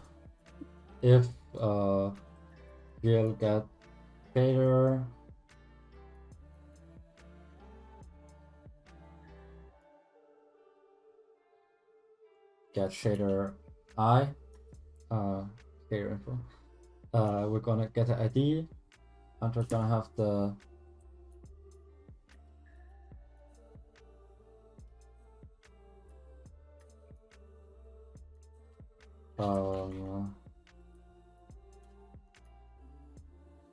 if GL get shader get shader I shader info. We're gonna get the ID and we're gonna have the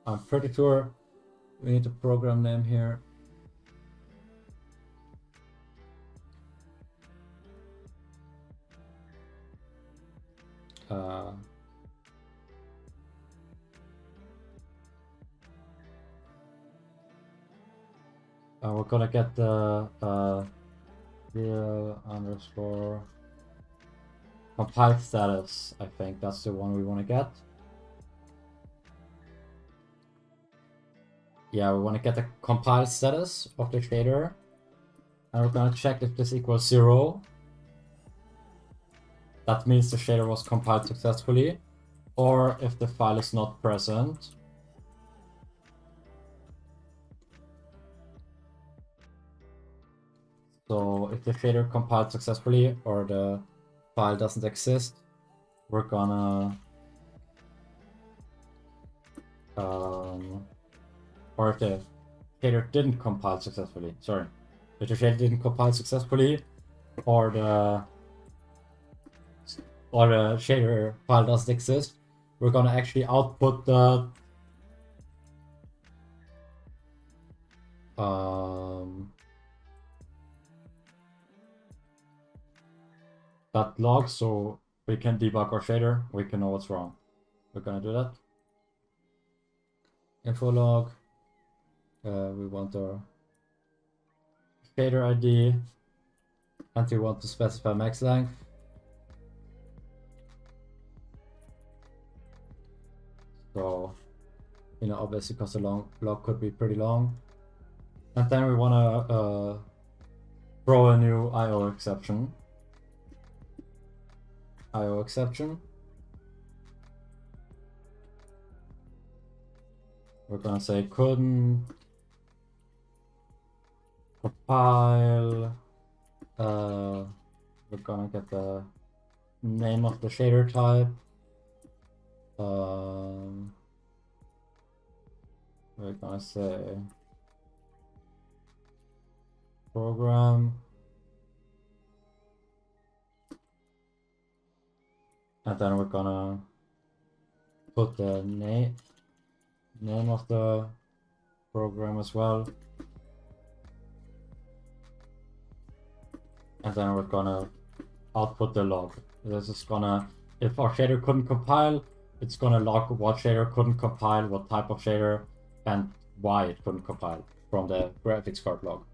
I'm pretty sure we need a program name here. We're gonna get the real underscore compile status. I think that's the one we want to get. Yeah, we want to get the compile status of the shader, and we're gonna check if this equals 0. That means the shader was compiled successfully, or if the file is not present. So if the shader compiled successfully or the file doesn't exist, we're gonna or if the shader didn't compile successfully, sorry, if the shader didn't compile successfully, or the shader file doesn't exist, we're gonna actually output the that log, so we can debug our shader, we can know what's wrong. We're gonna do that. Info log. We want our shader ID, and we want to specify max length. So, you know, obviously because the log could be pretty long. And then we want to throw a new IO exception. IO exception. We're gonna say couldn't compile. We're gonna get the name of the shader type. We're gonna say program, and then we're gonna put the name of the program as well, and then we're gonna output the log. This is gonna, if our shader couldn't compile, it's gonna log what shader couldn't compile, what type of shader, and why it couldn't compile from the graphics card log.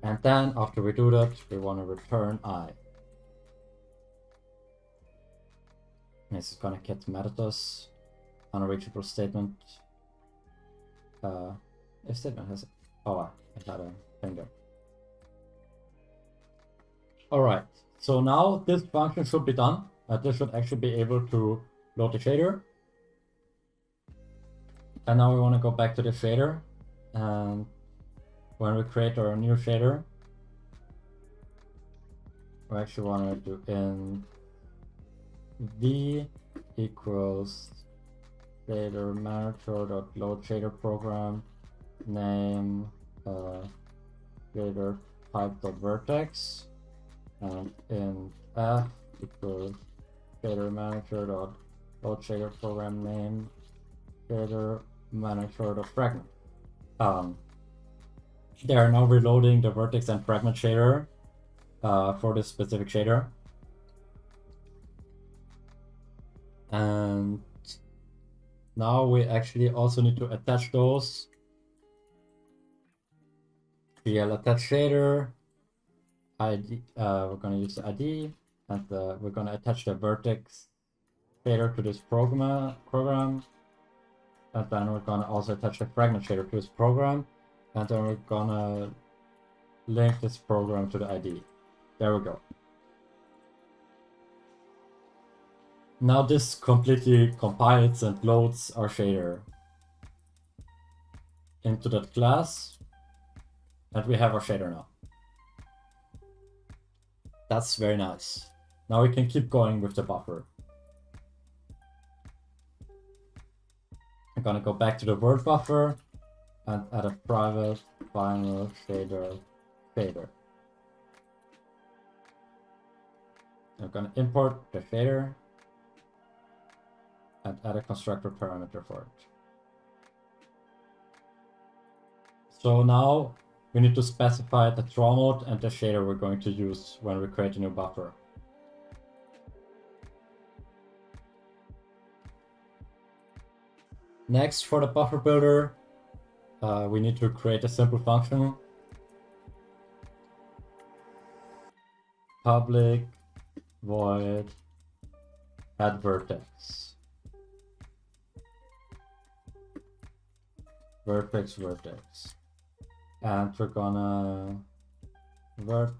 And then after we do that, we want to return I. This is gonna get methods, unreachable statement. If statement has, oh, I had a thing there. All right, so now this function should be done. This should actually be able to load the shader. And now we want to go back to the shader, and when we create our new shader, we actually want to do in v equals shader manager.load shader program name shader type.vertex, and in f equals shader manager.load shader program name shader manager.fragment. They are now reloading the vertex and fragment shader for this specific shader. And Now we actually also need to attach those. GL attach shader, ID, we're gonna use the ID, and we're gonna attach the vertex shader to this program. And then we're gonna also attach the fragment shader to this program. And then we're gonna link this program to the ID. There we go. Now this completely compiles and loads our shader into that class. And we have our shader now. That's very nice. Now we can keep going with the buffer. I'm gonna go back to the word buffer and add a private final shader. I'm gonna import the shader and add a constructor parameter for it. So now we need to specify the draw mode and the shader we're going to use when we create a new buffer. Next, for the buffer builder, we need to create a simple function. Public void add vertex. Vertex. And we're gonna vertices,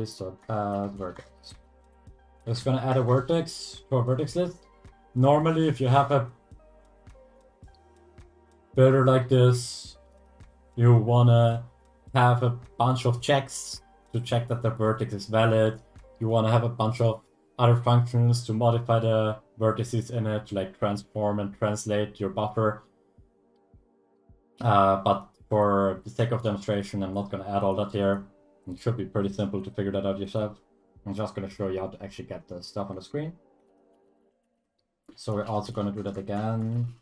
so add vertex. It's gonna add a vertex to our vertex list. Normally, if you have a builder like this, you wanna have a bunch of checks to check that the vertex is valid. You wanna have a bunch of other functions to modify the vertices in it, like transform and translate your buffer. But for the sake of demonstration, I'm not gonna add all that here. It should be pretty simple to figure that out yourself. I'm just gonna show you how to actually get the stuff on the screen. So we're also gonna do that again.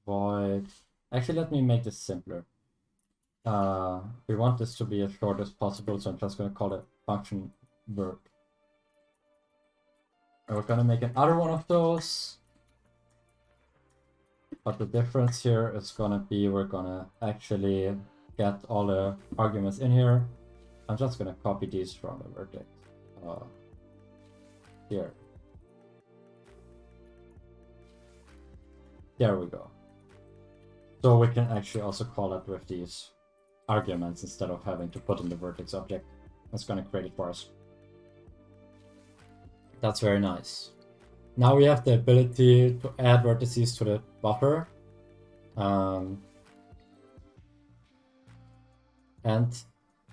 Void. Actually, let me make this simpler. We want this to be as short as possible, so I'm just gonna call it function vert. And we're gonna make another one of those. But the difference here is gonna be we're gonna actually get all the arguments in here. I'm just gonna copy these from the vertex. Here. There we go. So we can actually also call it with these arguments instead of having to put in the vertex object. It's going to create it for us. That's very nice. Now we have the ability to add vertices to the buffer. And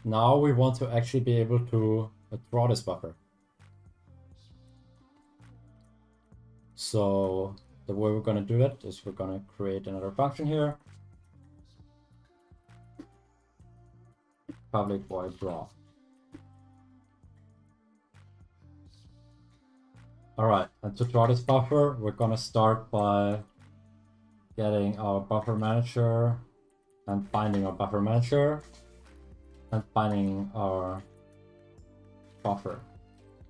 now we want to actually be able to draw this buffer. So the way we're going to do that is we're going to create another function here. Public void draw. All right, and to draw this buffer, we're going to start by getting our buffer manager and binding our buffer manager and binding our buffer.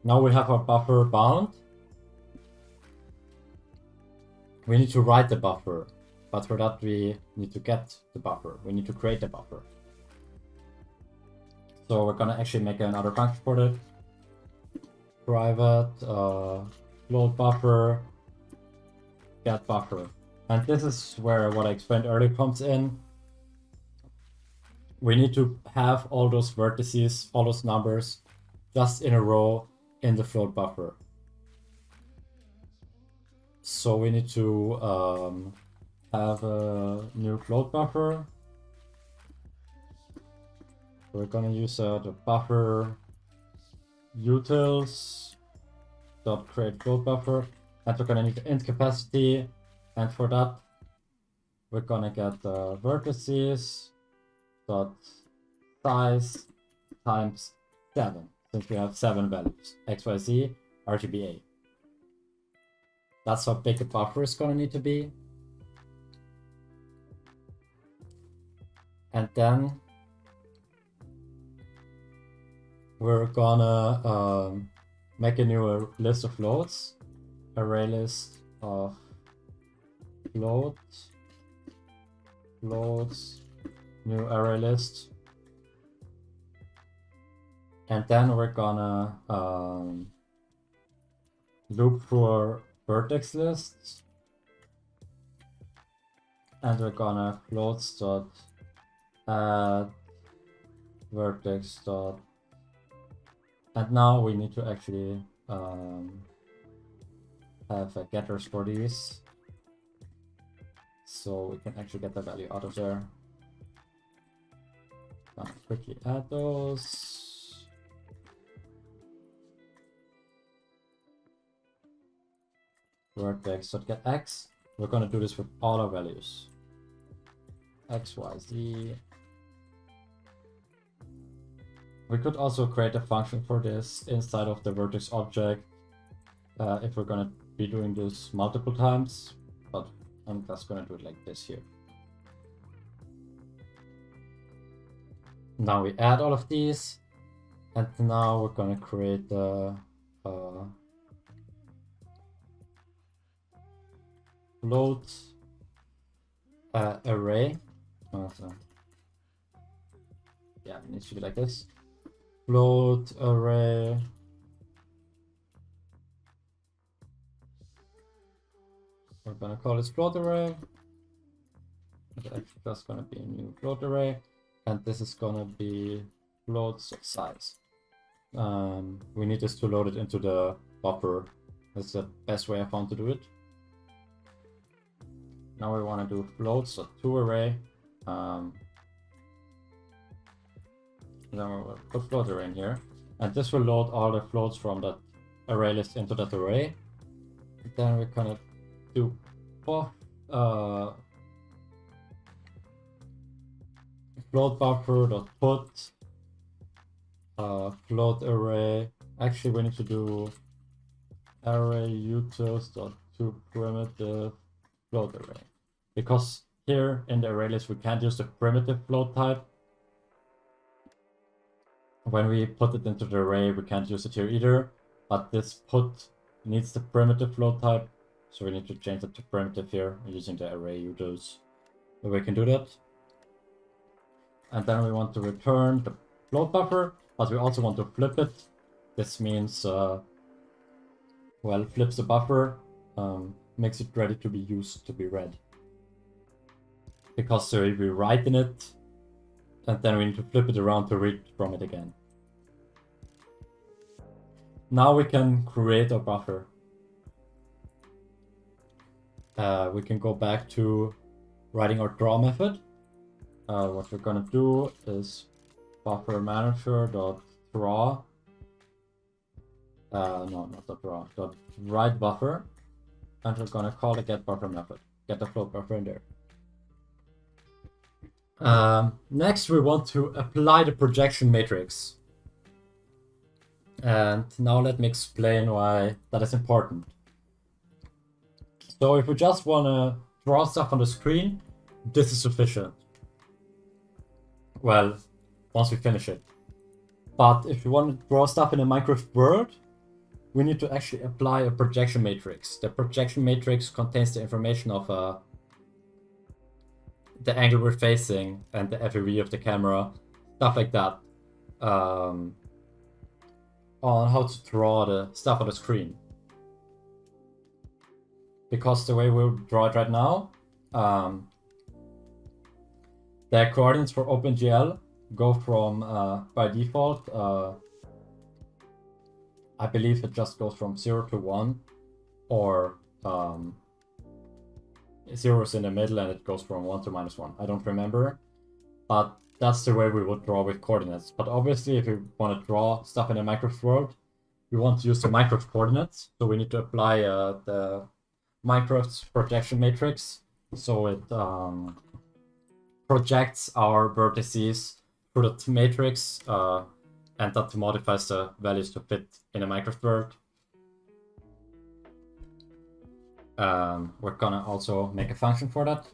Now we have our buffer bound. We need to write the buffer, but for that we need to get the buffer. We need to create the buffer. So we're gonna actually make another function for it. Private load buffer, get buffer. And this is where what I explained earlier comes in. We need to have all those vertices, all those numbers, just in a row in the float buffer. So we need to have a new float buffer. We're gonna use the buffer utils dot create float buffer, and we're gonna need the int capacity, and for that we're gonna get the vertices dot size times 7, since we have 7 values: XYZ, RGBA. That's how big the buffer is gonna need to be. And then we're gonna make a new list of floats, array list of floats, new array list. And then we're gonna loop for vertex lists. And we're gonna floats dot add vertex dot. And now we need to actually have getters for these, so we can actually get the value out of there. Gonna quickly add those. Vertex.getX. We're gonna do this with all our values. X, Y, Z. We could also create a function for this inside of the vertex object if we're gonna be doing this multiple times, but I'm just gonna do it like this here. Now we add all of these, and now we're gonna create the float array. Yeah, it needs to be like this. Float array. We're gonna call this float array. It's actually just gonna be a new float array, and this is gonna be floats of size. We need this to load it into the buffer. That's the best way I found to do it. Now we want to do floats of to array. Then we'll put float array in here, and this will load all the floats from that array list into that array. Then we're gonna do both float buffer dot put float array. Actually, we need to do array utils dot to primitive float array, because here in the array list we can't use the primitive float type. When we put it into the array, we can't use it here either, but this put needs the primitive float type, so we need to change it to primitive here using the array utils. So we can do that. And then we want to return the float buffer, but we also want to flip it. This means, well, flips the buffer, makes it ready to be used, to be read. Because we write in it, and then we need to flip it around to read from it again. Now we can create a buffer. We can go back to writing our draw method. What we're gonna do is buffer manager dot draw. No, not dot draw. Dot write buffer, and we're gonna call the get buffer method. Get the float buffer in there. Next, we want to apply the projection matrix. And now let me explain why that is important. So if we just want to draw stuff on the screen, this is sufficient. Well, once we finish it. But if you want to draw stuff in a Minecraft world, we need to actually apply a projection matrix. The projection matrix contains the information of the angle we're facing and the FOV of the camera, stuff like that, on how to draw the stuff on the screen. Because the way we'll draw it right now, the coordinates for OpenGL go from, by default, I believe it just goes from 0 to 1, or 0 is in the middle and it goes from 1 to -1. I don't remember, but that's the way we would draw with coordinates. But obviously, if you want to draw stuff in a Minecraft world, we want to use the Minecraft coordinates, so we need to apply the Minecraft's projection matrix, so it projects our vertices through that matrix, and that modifies the values to fit in a Minecraft world. We're gonna also make a function for that.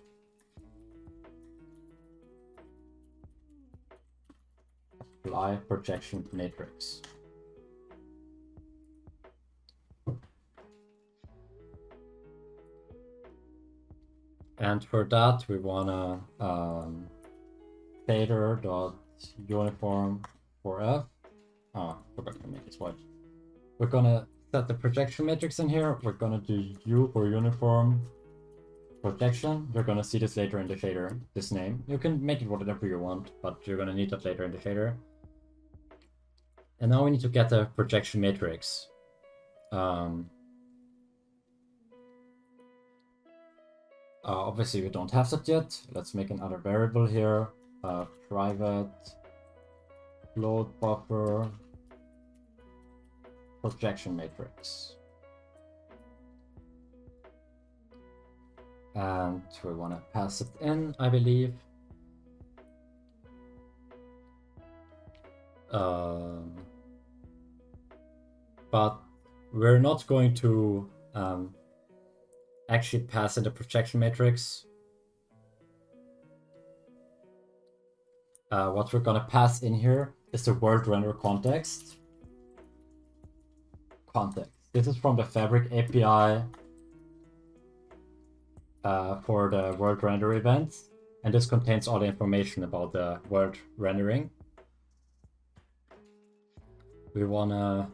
Apply projection matrix. And for that, we wanna fader dot uniform for f. Oh, forgot to make this white. We're gonna set the projection matrix in here. We're gonna do U for uniform projection. You're gonna see this later in the shader, this name. You can make it whatever you want, but you're gonna need that later in the shader. And now we need to get the projection matrix. Obviously we don't have that yet. Let's make another variable here. Private float buffer projection matrix. And we want to pass it in, I believe. But we're not going to actually pass in the projection matrix. What we're going to pass in here is the world render context. This is from the Fabric API for the world render events, and this contains all the information about the world rendering. We wanna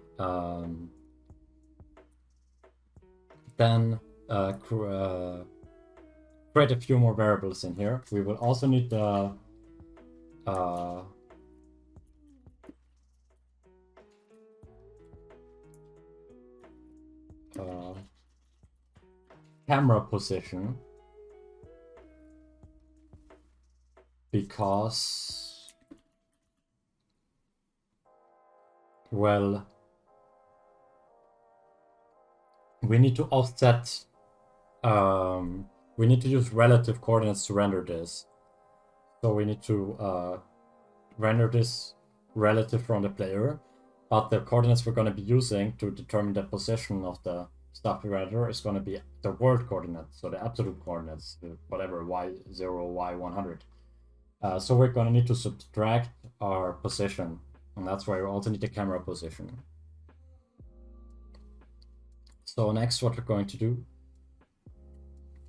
then create a few more variables in here. We will also need the camera position, because, well, we need to offset, we need to use relative coordinates to render this. So we need to render this relative from the player, but the coordinates we're going to be using to determine the position of the stuff we render is going to be the world coordinates, so the absolute coordinates, whatever, y0, y100. So we're going to need to subtract our position, and that's why we also need the camera position. So next, what we're going to do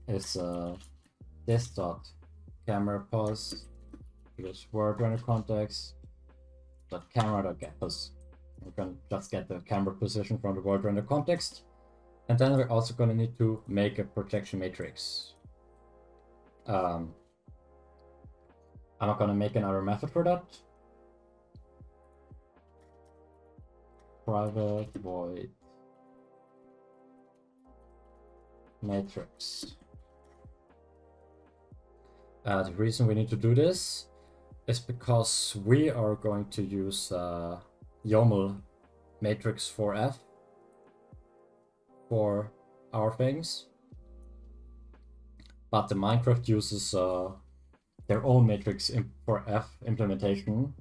is this dot camera pos plus world render context dot camera dot get pos. We're going to just get the camera position from the world render context, and then we're also going to need to make a projection matrix. I'm going to make another method for that. Private void matrix. The reason we need to do this is because we are going to use YOML matrix for F for our things, but the Minecraft uses their own matrix for F implementation,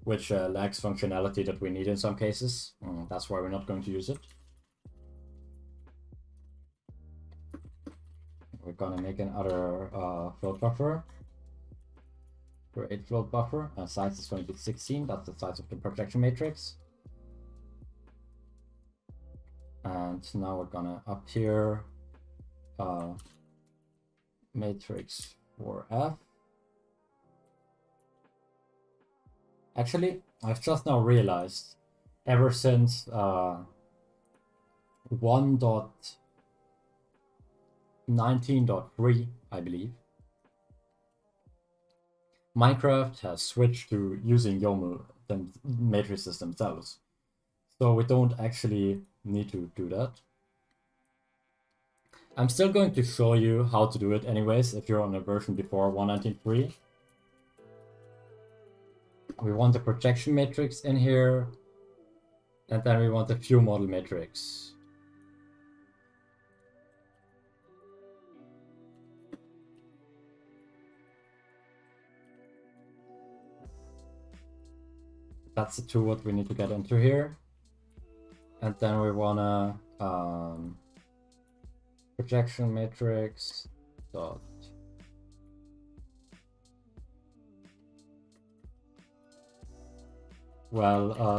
which lacks functionality that we need in some cases. That's why we're not going to use it. We're gonna make another float buffer. Create float buffer. Size is going to be 16. That's the size of the projection matrix. And now we're gonna up here matrix for F. Actually, I've just now realized, ever since 1.19.3, I believe, Minecraft has switched to using YOML matrices themselves. So we don't actually need to do that. I'm still going to show you how to do it anyways, if you're on a version before 1.19.3. We want the projection matrix in here, and then we want the view model matrix. That's the two what we need to get into here. And then we wanna projection matrix dot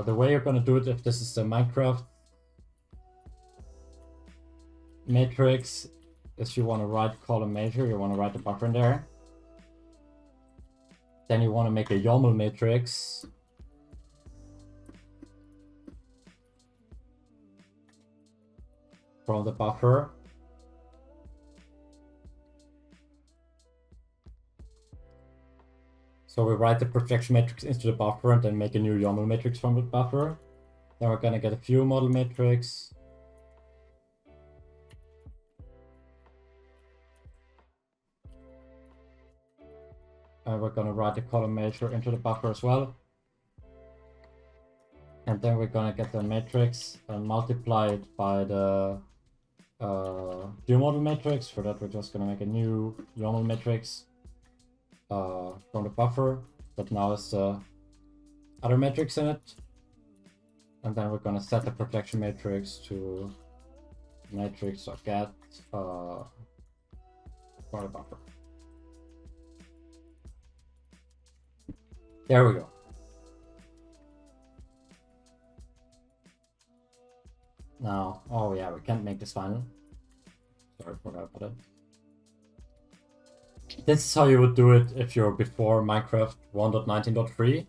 the way you're gonna do it, if this is the Minecraft matrix, is you want to write column major, you want to write the buffer in there. Then you want to make a YOML matrix from the buffer. So we write the projection matrix into the buffer and then make a new YOML matrix from the buffer. Then we're gonna get a view model matrix. And we're gonna write the column major into the buffer as well. And then we're gonna get the matrix and multiply it by the view model matrix. For that, we're just gonna make a new YOML matrix from the buffer that now has the other matrix in it. And then we're gonna set the projection matrix to matrix.get for the buffer. There we go. Now, oh yeah, we can't make this final. Sorry, forgot about it. This is how you would do it if you're before Minecraft 1.19.3.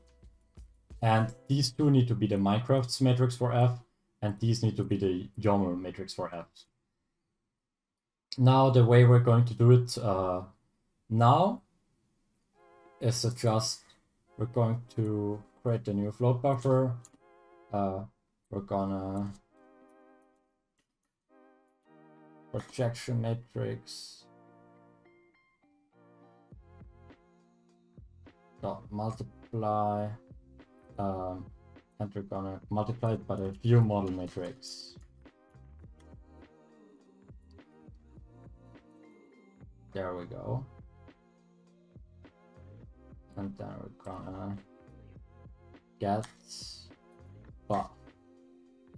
And these two need to be the Minecraft's matrix for f, and these need to be the YOML matrix for f. Now, the way we're going to do it now is to just, we're going to create a new float buffer. We're gonna projection matrix dot multiply, and we're gonna multiply it by the view model matrix. There we go. And then we're gonna get buff,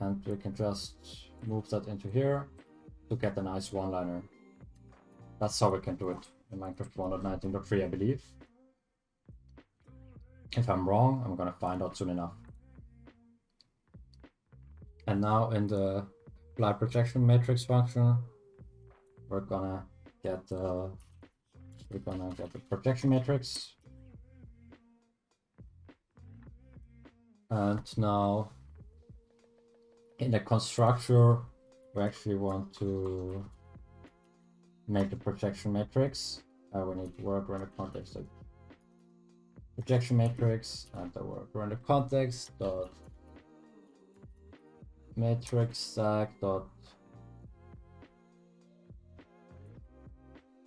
and we can just move that into here to get a nice one-liner. That's how we can do it in Minecraft 1.19.3, I believe. If I'm wrong, I'm gonna find out soon enough. And now in the apply projection matrix function, we're gonna get the projection matrix. And now in the constructor, we actually want to make the projection matrix. We need to work around the context of projection matrix, and the work around the context dot matrix stack dot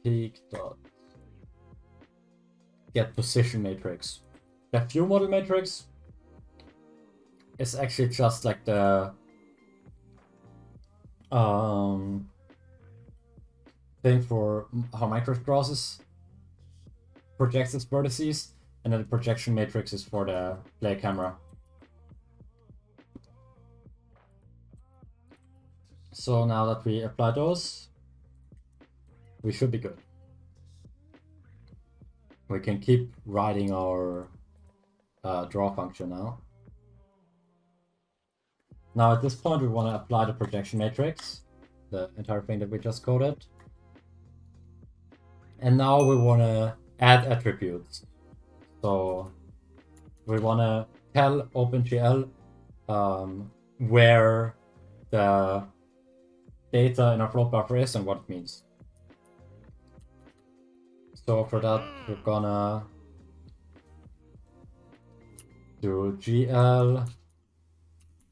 peak dot get position matrix. The view model matrix is actually just like the thing for how Minecraft projects its vertices, and then the projection matrix is for the play camera. So now that we apply those, we should be good. We can keep writing our draw function now. Now at this point, we want to apply the projection matrix, the entire thing that we just coded. And now we want to add attributes. So we want to tell OpenGL where the data in our float buffer is and what it means. So for that, we're gonna do GL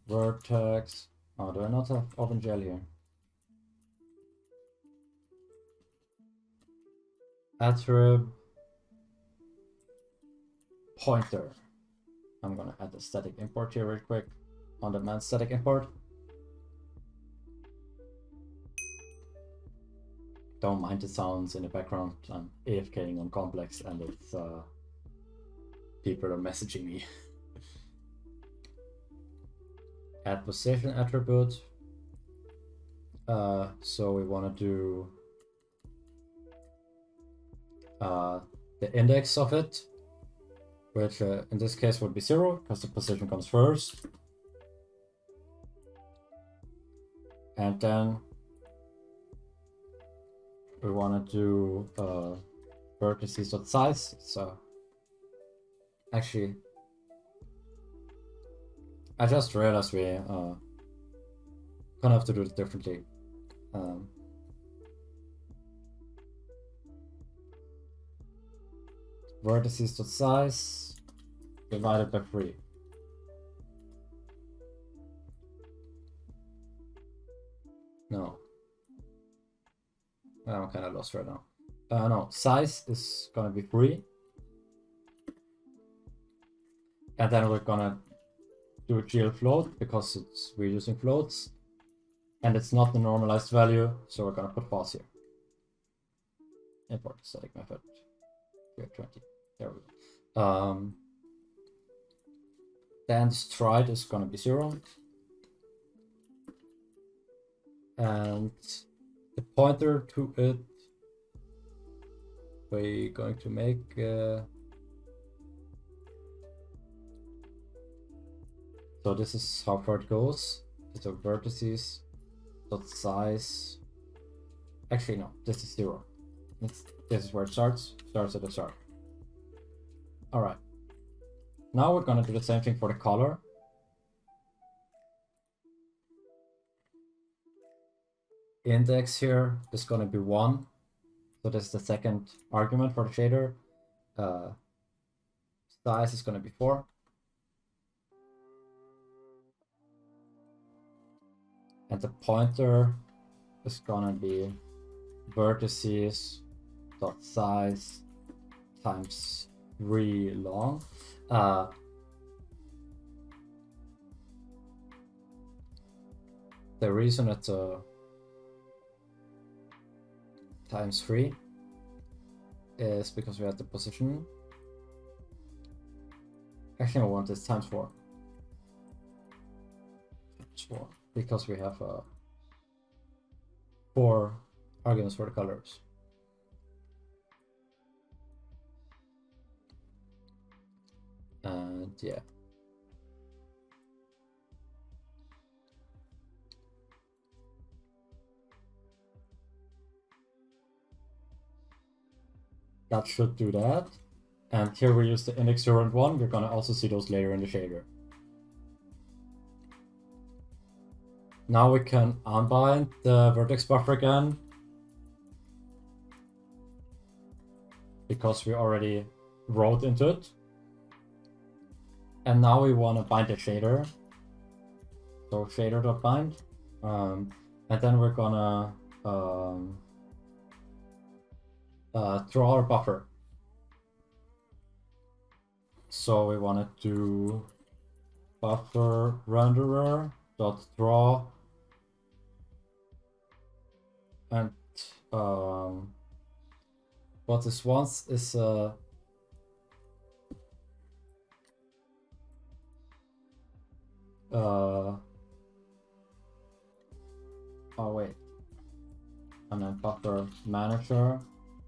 vertex. Oh, do I not have OpenGL here? Attrib pointer. I'm gonna add a static import here real quick. On demand static import. Don't mind the sounds in the background. I'm AFKing on complex and it's people are messaging me. Add position attribute. So we want to do the index of it, which in this case would be 0 because the position comes first. And then we want to do vertices.size. So actually, I just realized we gonna have to do it differently. Vertices.size divided by 3. No. I'm kind of lost right now. No, size is gonna be 3. And then we're gonna do a GL float because we're using floats. And it's not the normalized value, so we're gonna put false here. Import static method. Here 20. There we go. Then stride is gonna be 0. And the pointer to it, we're going to make so this is how far it goes. So vertices dot size. Actually, no, this is 0. This is where it starts at the start. All right. Now we're gonna do the same thing for the color. Index here is gonna be 1. So this is the second argument for the shader. Size is gonna be 4. And the pointer is gonna be vertices dot size times 3 long. The reason it's times 3 is because we have the position. Actually, I want this times 4. Times 4. Because we have 4 arguments for the colors. And yeah. That should do that. And here we use the index 0 and 1. We're gonna also see those later in the shader. Now we can unbind the vertex buffer again, because we already wrote into it. And now we want to bind the shader. So shader.bind. And then we're gonna draw our buffer. So we want to do buffer renderer dot draw, and what this wants is oh wait, and then buffer manager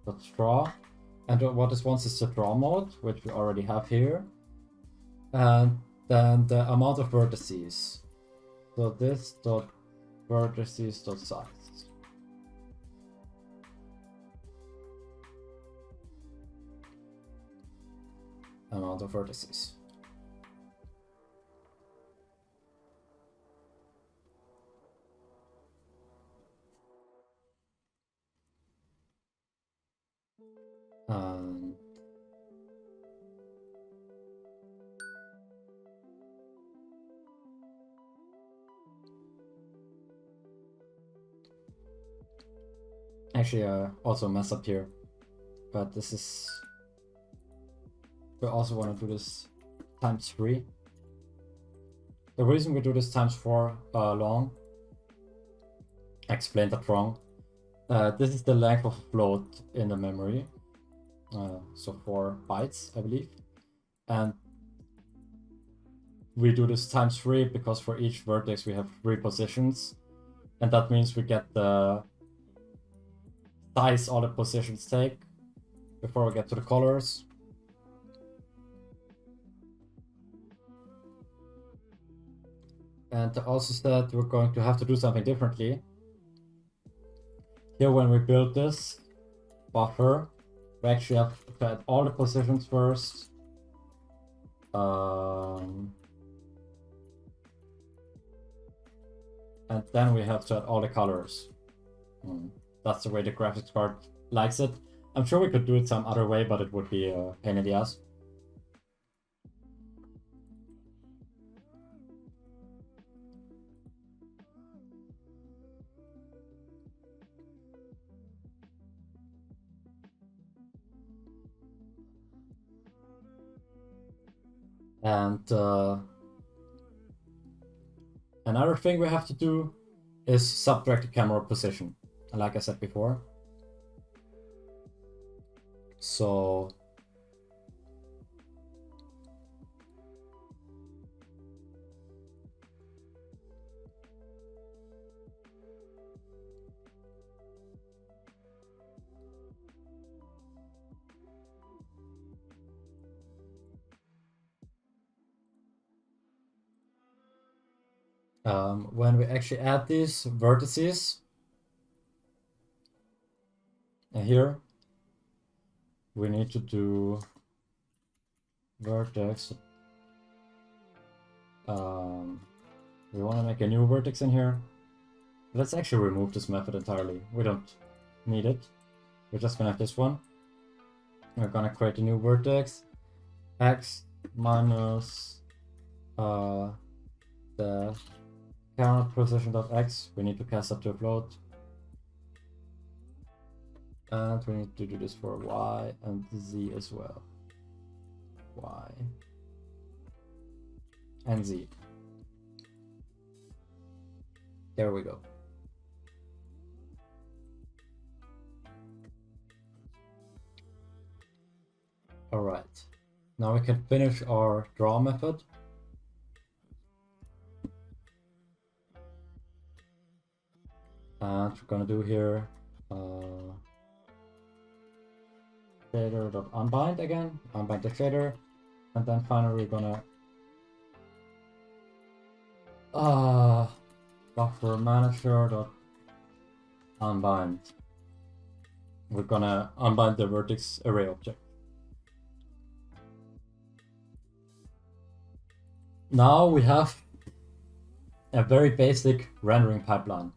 dot draw, and what this wants is the draw mode, which we already have here, and then the amount of vertices. So this dot vertices dot size. Amount of vertices. Actually, also mess up here, but this is, we also want to do this times 3. The reason we do this times 4 long, I explained that wrong. This is the length of a float in the memory, so 4 bytes, I believe, and we do this times 3 because for each vertex we have 3 positions, and that means we get the size all the positions take before we get to the colors. And also said we're going to have to do something differently. Here when we build this buffer, we actually have to add all the positions first. And then we have to add all the colors. That's the way the graphics card likes it. I'm sure we could do it some other way, but it would be a pain in the ass. And another thing we have to do is subtract the camera position, like I said before. So when we actually add these vertices here, we need to do vertex. We want to make a new vertex in here. Let's actually remove this method entirely. We don't need it. We're just gonna have this one. We're gonna create a new vertex. X minus the camera position.x. We need to cast that to a float. And we need to do this for y and z as well. Y and z. There we go. All right. Now we can finish our draw method. And we're gonna do here shader.unbind again, unbind the shader, and then finally we're gonna buffer manager.unbind. We're gonna unbind the vertex array object. Now we have a very basic rendering pipeline.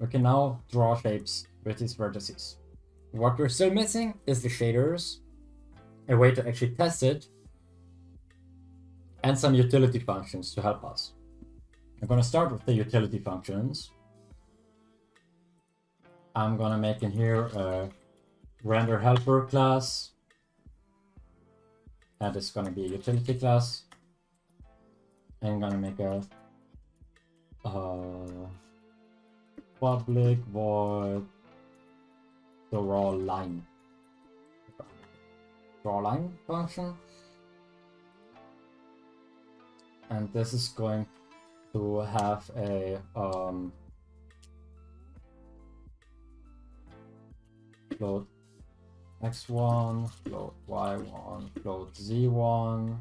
We can now draw shapes with these vertices. What we're still missing is the shaders, a way to actually test it, and some utility functions to help us. I'm going to start with the utility functions. I'm going to make in here a render helper class, and it's going to be a utility class. I'm going to make a public void draw line function, and this is going to have a float x1, float y1, float z1,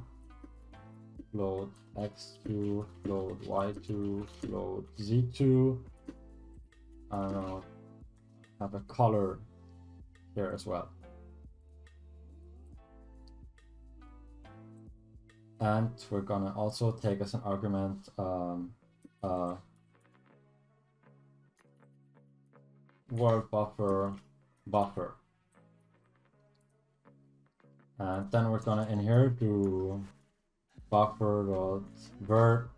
float x2, float y2, float z2. I'm gonna have a color here as well. And we're gonna also take as an argument world buffer. And then we're gonna in here do buffer.vert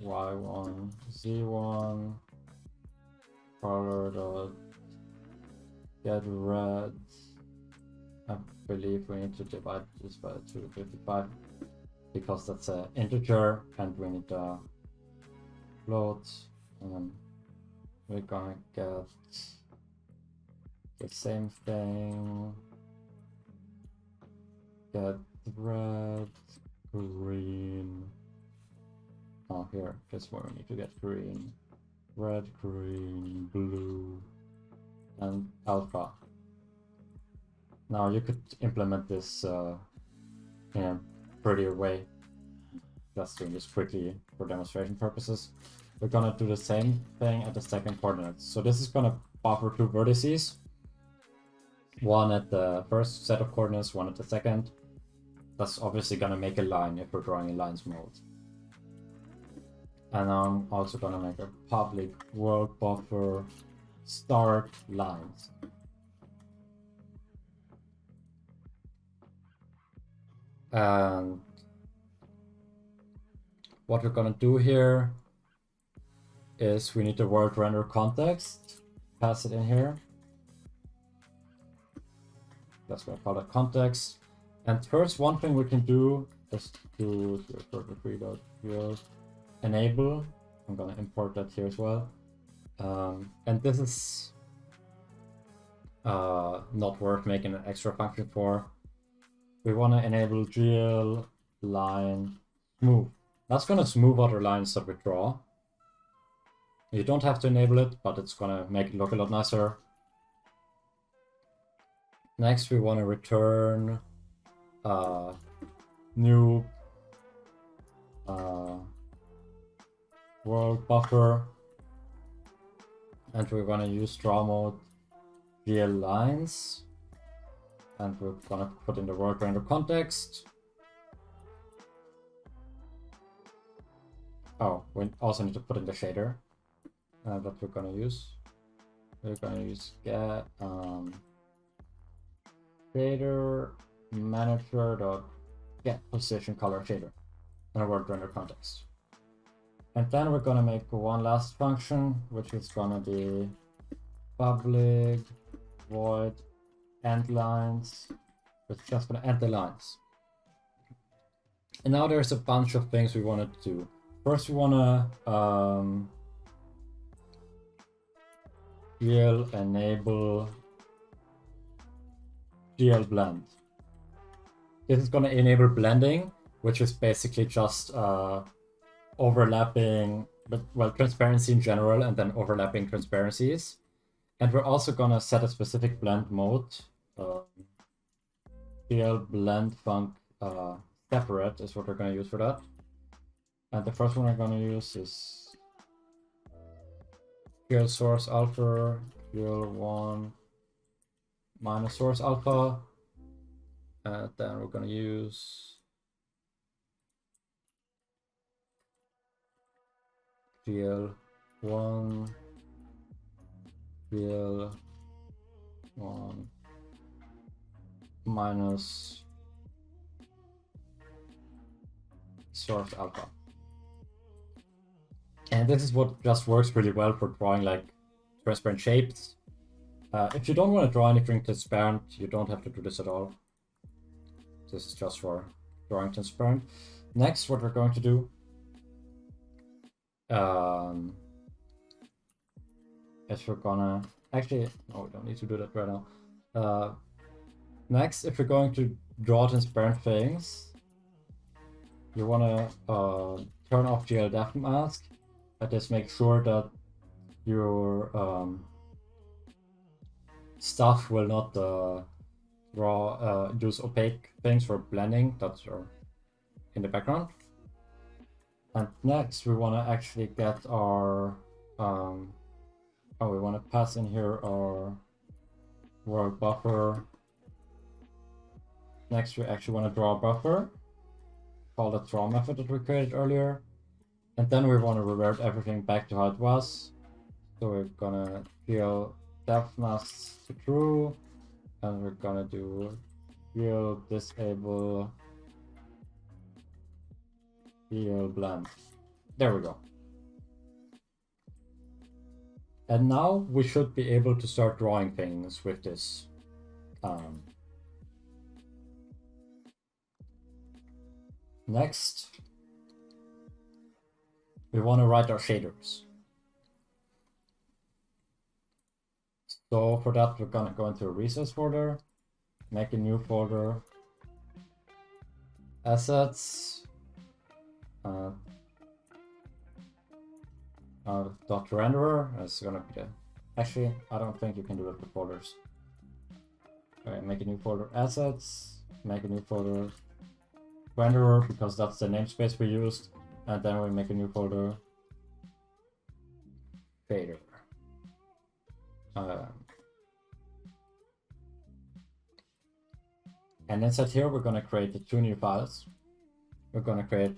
y1 z1 color.get red. I believe we need to divide this by 255 because that's an integer and we need a float. We're gonna get the same thing, get red, green. Oh, here, that's where we need to get green, red, green, blue, and alpha. Now you could implement this in a prettier way. Just doing this quickly for demonstration purposes. We're gonna do the same thing at the second coordinates. So this is gonna buffer two vertices. One at the first set of coordinates, one at the second. That's obviously gonna make a line if we're drawing in lines mode. And I'm also gonna make a public world buffer start lines. And what we're gonna do here is we need the world render context, pass it in here. That's gonna call it context. And first, one thing we can do is to enable. I'm gonna import that here as well. And this is not worth making an extra function for. We want to enable GL line smooth. That's going to smooth other lines that we draw. You don't have to enable it, but it's going to make it look a lot nicer. Next, we want to return new world buffer, and we're going to use draw mode GL lines, and we're going to put in the world render context. Oh, we also need to put in the shader that we're going to use. We're going to use get shader manager.get position color shader and a world render context. And then we're going to make one last function, which is going to be public void end lines. It's just going to end the lines. And now there's a bunch of things we want to do. First, we want to GL enable GL blend. This is going to enable blending, which is basically just overlapping, but well, transparency in general, and then overlapping transparencies. And we're also going to set a specific blend mode. GL blend func separate is what we're going to use for that. And the first one we're going to use is GL source alpha, GL1 minus source alpha. And then we're going to use GL1, GL1 minus source alpha. And this is what just works really well for drawing like transparent shapes. If you don't want to draw anything transparent, you don't have to do this at all. This is just for drawing transparent. Next, what we're going to do is we're gonna actually, no, we don't need to do that right now. Next, if you're going to draw transparent things, you want to turn off GL depth mask. But just make sure that your stuff will not use opaque things for blending that are in the background. And next, we want to actually get our we want to pass in here our world buffer. Next, we actually want to draw a buffer. Call the draw method that we created earlier. And then we want to revert everything back to how it was. So we're gonna GL depth masks to true, and we're gonna do GL disable GL blend. There we go. And now we should be able to start drawing things with this. Next, we want to write our shaders. So for that, we're gonna go into a resource folder, make a new folder, assets, dot renderer. It's gonna be the, actually, I don't think you can do that with folders. Okay, make a new folder, assets, make a new folder, renderer, because that's the namespace we used. and then we make a new folder, shader. And inside here, we're going to create the two new files. We're going to create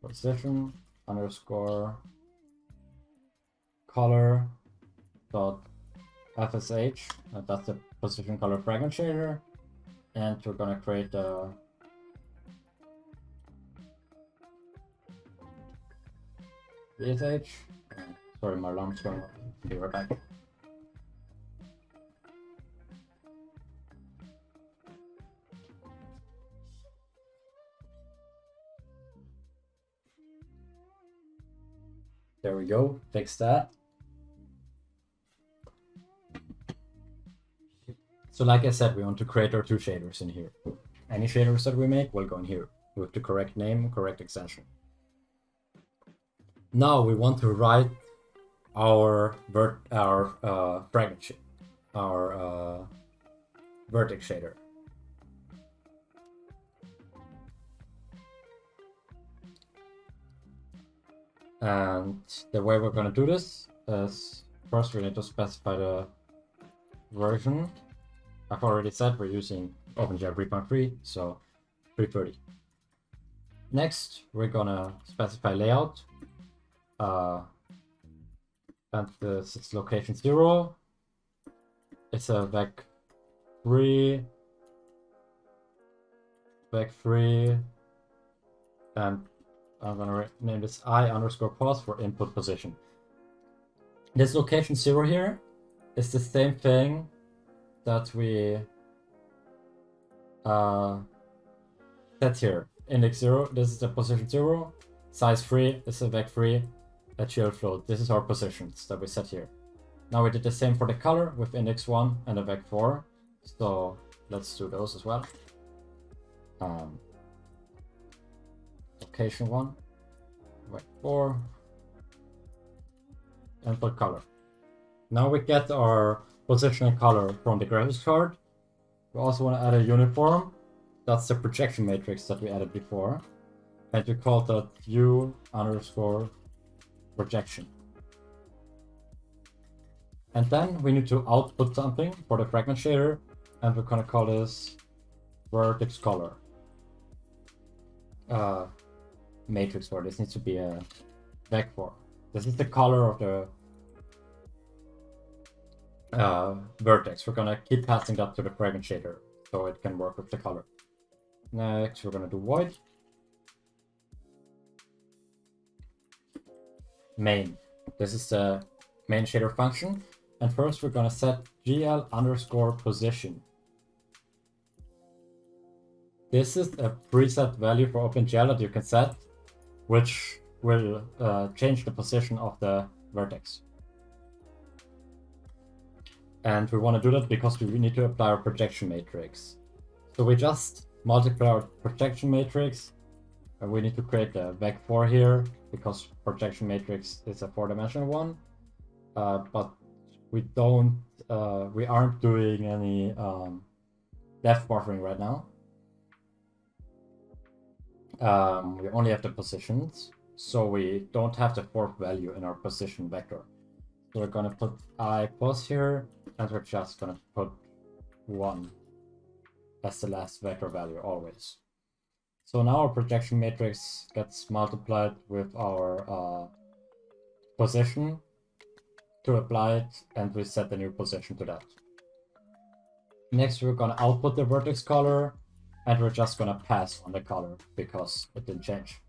position underscore color dot fsh, that's the position color fragment shader, and we're going to create a VSH. Sorry, my alarm's going off. Be right back. There we go, fix that. So like I said, we want to create our two shaders in here. Any shaders that we make will go in here with the correct name, correct extension. Now we want to write our fragment shader, our vertex shader. And the way we're going to do this is first we need to specify the version. I've already said we're using OpenGL 3.3, so 330. Next, we're gonna specify layout. And this is location 0. It's a vec3, and I'm gonna name this I_pos for input position. This location 0 here is the same thing that we set here. Index 0, this is the position 0. Size 3 is a vec3. A chill float, this is our positions that we set here. Now we did the same for the color with index 1 and a vec4. So let's do those as well. Location 1, vec4, input color. Now we get our position and color from the graphics card. We also want to add a uniform. That's the projection matrix that we added before. And we call that u_projection. And then we need to output something for the fragment shader, and we're gonna call this vertex color. Matrix for this needs to be a vec4. This is the color of the vertex. We're gonna keep passing that to the fragment shader so it can work with the color. Next, we're gonna do void main. This is the main shader function, and first we're gonna set GL_position. This is a preset value for OpenGL that you can set, which will change the position of the vertex. And we want to do that because we need to apply our projection matrix. So we just multiply our projection matrix, and we need to create a vec4 here because projection matrix is a 4-dimensional one. But we aren't doing any depth buffering right now. We only have the positions, so we don't have the fourth value in our position vector. So we're gonna put I+ here, and we're just gonna put 1 as the last vector value always. So now our projection matrix gets multiplied with our position to apply it, and we set the new position to that. Next, we're gonna output the vertex color, and we're just gonna pass on the color because it didn't change.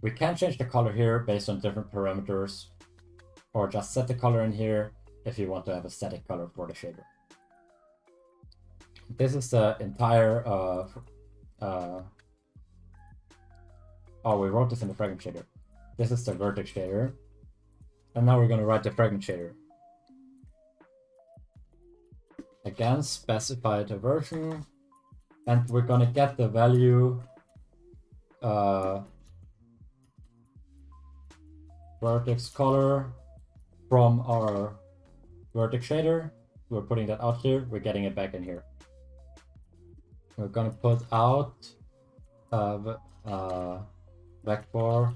We can change the color here based on different parameters, or just set the color in here if you want to have a static color for the shader. This is the entire we wrote this in the fragment shader. This is the vertex shader. And now we're going to write the fragment shader. Again, specify the version, and we're going to get the value vertex color from our vertex shader. We're putting that out here, we're getting it back in here. We're going to put out vector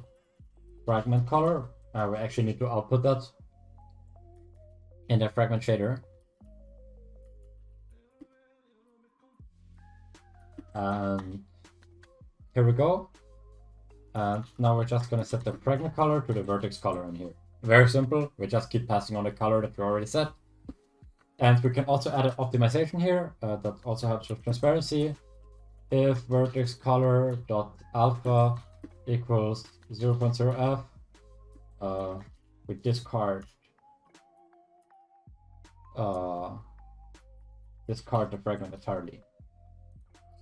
fragment color. We actually need to output that in the fragment shader. And here we go. And now we're just going to set the fragment color to the vertex color in here. Very simple. We just keep passing on the color that we already set. And we can also add an optimization here that also helps with transparency. If vertex color dot alpha equals 0.0f, we discard the fragment entirely.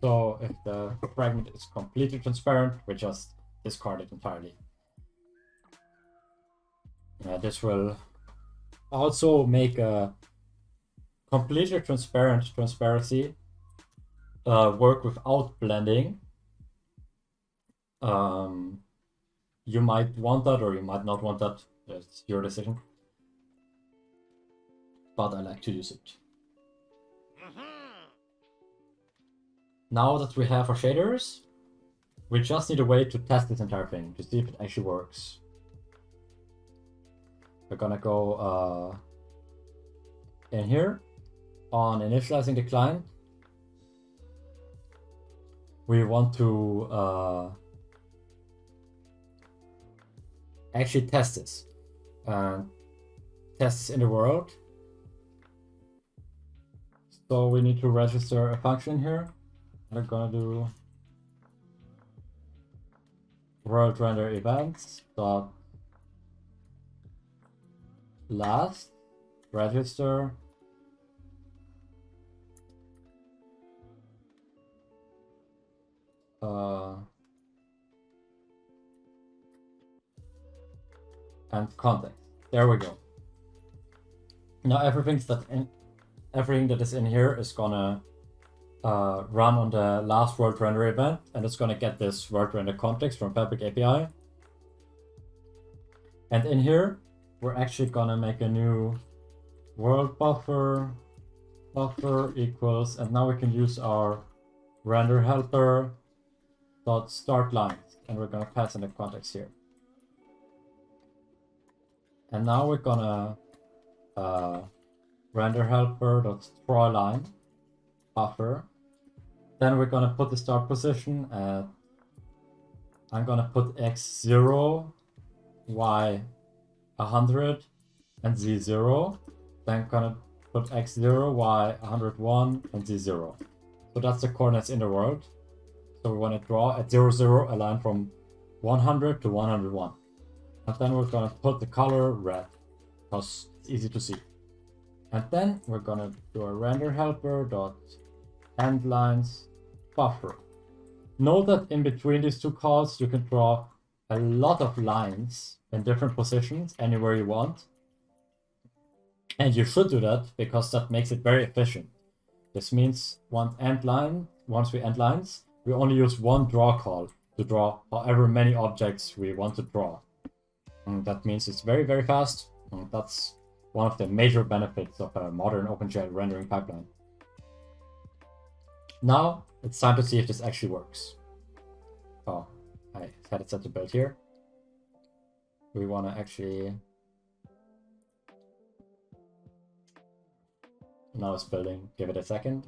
So if the fragment is completely transparent, we just discard it entirely. This will also make a completely transparent transparency work without blending. You might want that or you might not want that. It's your decision. But I like to use it. Now that we have our shaders, we just need a way to test this entire thing to see if it actually works. We're gonna go in here on initializing the client. We want to actually test this. Test this in the world. So we need to register a function here. We're gonna do world render events dot last register and context. There we go. Now everything that is in here is gonna run on the last world render event, and it's gonna get this world render context from Fabric API. And in here, we're actually gonna make a new world buffer equals, and now we can use our render helper dot start lines, and we're gonna pass in the context here. And now we're gonna render helper dot draw line buffer. Then we're gonna put the start position at, I'm gonna put x0, y 100, and z0. Then gonna put x0, y 101, and z0. So that's the coordinates in the world. So we want to draw at 0, 0 a line from 100 to 101. And then we're gonna put the color red, because it's easy to see. And then we're gonna do a render helper dot end lines buffer. Note that in between these two calls, you can draw a lot of lines in different positions anywhere you want. And you should do that because that makes it very efficient. This means once we end lines, we only use one draw call to draw however many objects we want to draw. And that means it's very, very fast. And that's one of the major benefits of a modern OpenGL rendering pipeline. Now it's time to see if this actually works. Oh, I had it set to build here. We want to actually... Now it's building. Give it a second.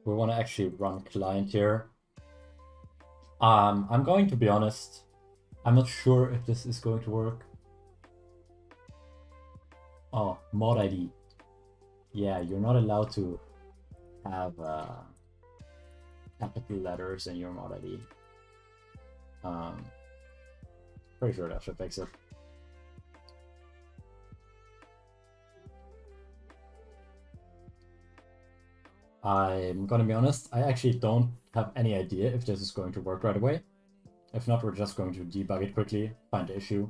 We want to actually run client here. I'm going to be honest. I'm not sure if this is going to work. Oh, mod ID. Yeah, you're not allowed to have capital letters in your mod ID. Pretty sure that should fix it. I'm gonna be honest, I actually don't have any idea if this is going to work right away. If not, we're just going to debug it quickly, find the issue,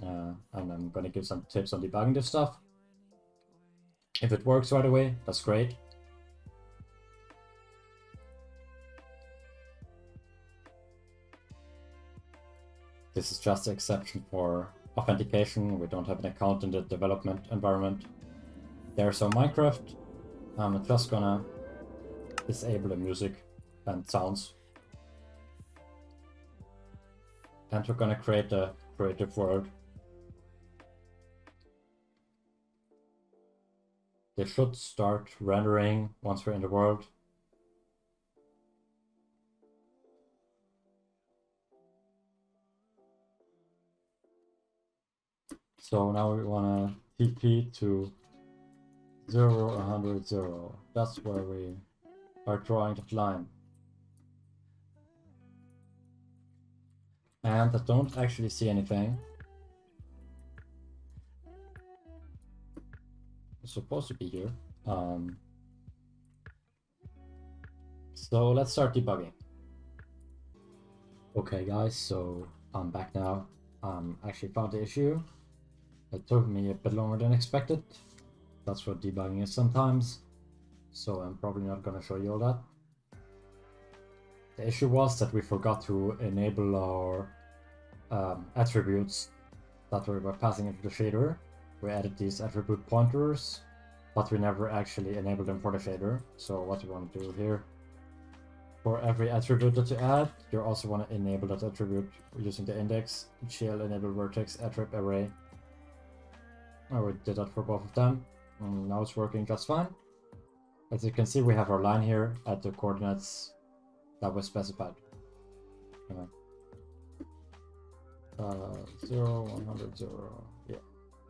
and I'm gonna give some tips on debugging this stuff. If it works right away, that's great. This is just an exception for authentication. We don't have an account in the development environment. There's some Minecraft. I'm just gonna disable the music and sounds. And we're gonna create a creative world. They should start rendering once we're in the world. So now we wanna TP to 0, 100, 0. That's where we are drawing the line. And I don't actually see anything. It's supposed to be here. So let's start debugging. Okay guys, so I'm back now. Actually found the issue. It took me a bit longer than expected. That's what debugging is sometimes. So I'm probably not gonna show you all that. The issue was that we forgot to enable our attributes that we were passing into the shader. We added these attribute pointers, but we never actually enabled them for the shader. So what we want to do here, for every attribute that you add, you also want to enable that attribute using the index GL enable vertex attribute array. We did that for both of them, and now it's working just fine. As you can see, we have our line here at the coordinates that was specified. 0, 100, 0. Yeah,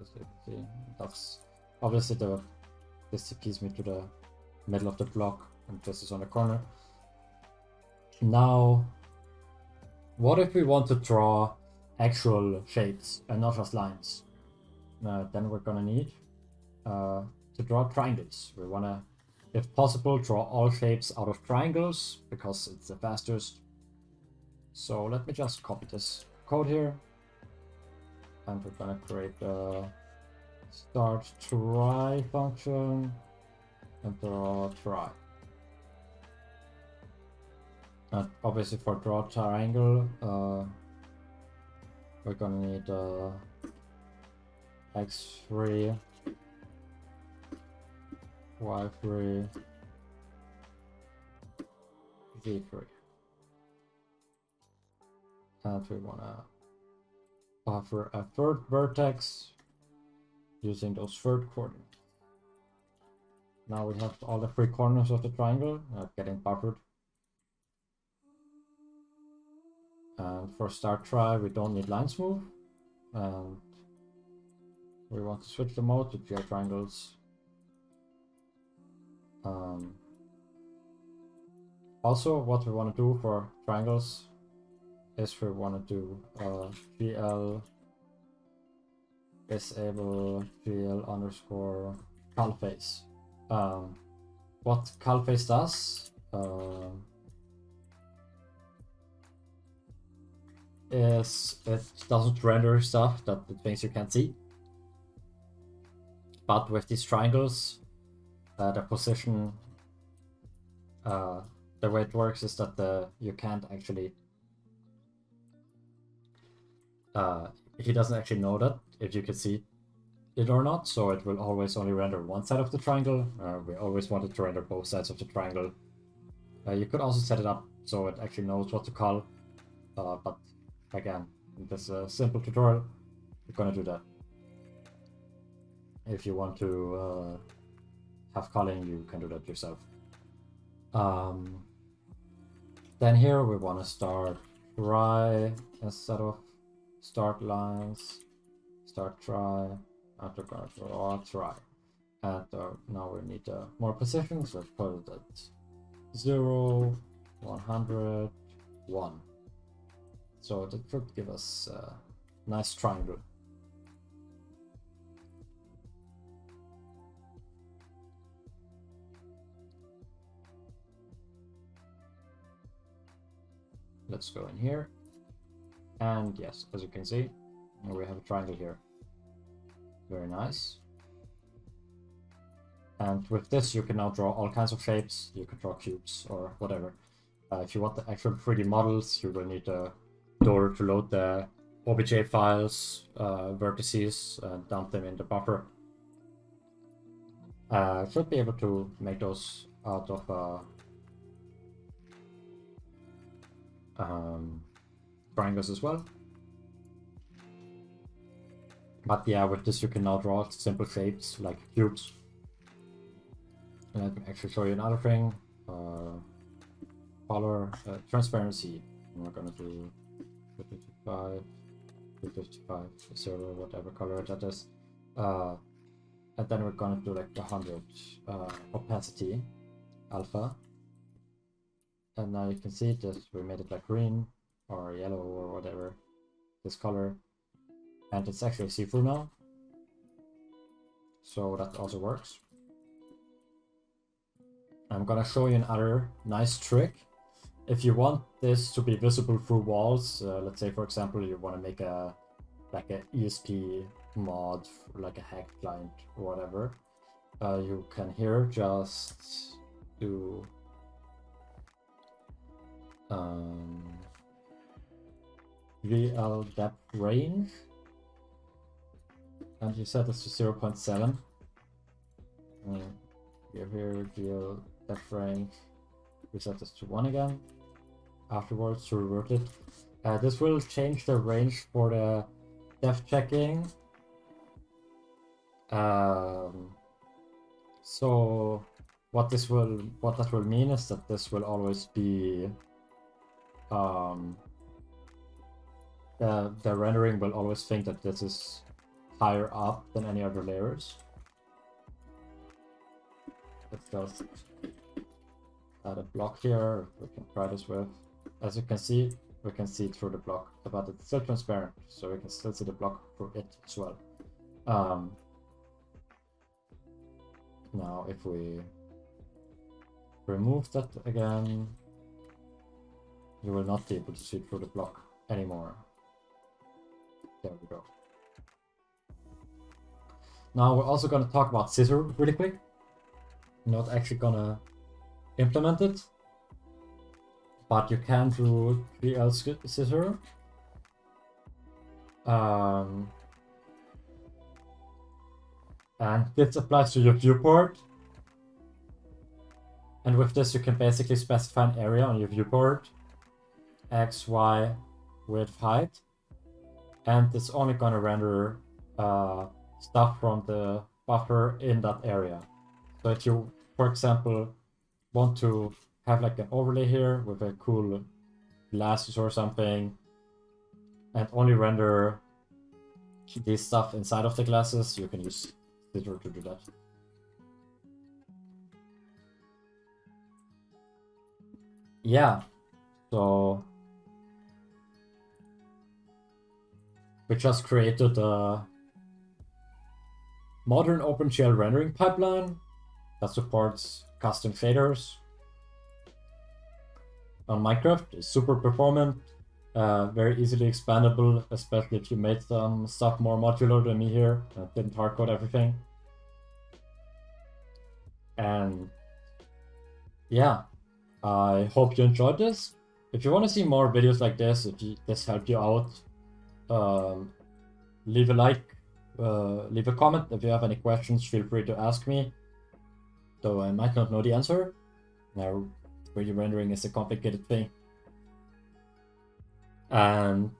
as you can see, that's obviously this TPs me to the middle of the block, and this is on the corner. Now, what if we want to draw actual shapes and not just lines? Then we're gonna need to draw triangles. We wanna, if possible, draw all shapes out of triangles because it's the fastest. So let me just copy this code here, and we're gonna create a start try function and draw try. And obviously for draw triangle, we're gonna need x3, y3, z3. And we wanna buffer a third vertex using those third coordinates. Now we have all the three corners of the triangle getting buffered. And for start try, we don't need line smooth. And we want to switch the mode to GL triangles. Also, what we want to do for triangles is we want to do GL disable GL underscore cull face. What cull face does is it doesn't render stuff that it thinks you can't see. But with these triangles, the position, the way it works is that you can't actually, he doesn't actually know that if you can see it or not, so it will always only render one side of the triangle. We always wanted to render both sides of the triangle. You could also set it up so it actually knows what to call, but again, in this simple tutorial, we're gonna do that. If you want to have calling, you can do that yourself. Then here we want to start try instead of start lines, start try, and we're going to draw try. And now we need more positions, so put it at 0, 100, 1. So that should give us a nice triangle. Let's go in here, and yes, as you can see, we have a triangle here. Very nice. And with this, you can now draw all kinds of shapes. You can draw cubes or whatever. If you want the actual 3D models, you will need a door to load the OBJ files, vertices, and dump them in the buffer. Should be able to make those out of triangles as well. But yeah, with this you can now draw simple shapes like cubes. And I can actually show you another thing. Color, transparency. We're gonna do 255, 255, 0, whatever color that is. And then we're gonna do like 100 opacity, alpha. And now you can see this, we made it like green or yellow or whatever, this color. And it's actually see-through now. So that also works. I'm gonna show you another nice trick. If you want this to be visible through walls, let's say for example you want to make a like a ESP mod, like a hack client or whatever, you can here just do VL depth range, and you set this to 0.7. Give here GL depth range. We set this to 1 again. Afterwards to revert it. This will change the range for the depth checking. So what that will mean is that this will always be the rendering will always think that this is higher up than any other layers. Let's just add a block here. We can try this with. As you can see, we can see through the block, but it's still transparent, so we can still see the block through it as well. Now, if we remove that again, you will not be able to see through the block anymore. There we go. Now, we're also going to talk about scissor really quick. Not actually going to implement it, but you can do GL scissor. And this applies to your viewport. And with this, you can basically specify an area on your viewport, X, Y, width, height. And it's only going to render stuff from the buffer in that area. So if you, for example, want to have like an overlay here with a cool glasses or something, and only render this stuff inside of the glasses, you can use scissor to do that. Yeah, so we just created a modern OpenGL rendering pipeline that supports custom shaders on Minecraft. It's super performant, very easily expandable, especially if you made some stuff more modular than me here and didn't hardcode everything. And yeah, I hope you enjoyed this. If you want to see more videos like this, if this helped you out, leave a like, leave a comment. If you have any questions, feel free to ask me, though I might not know the answer. Now, 3D rendering is a complicated thing. And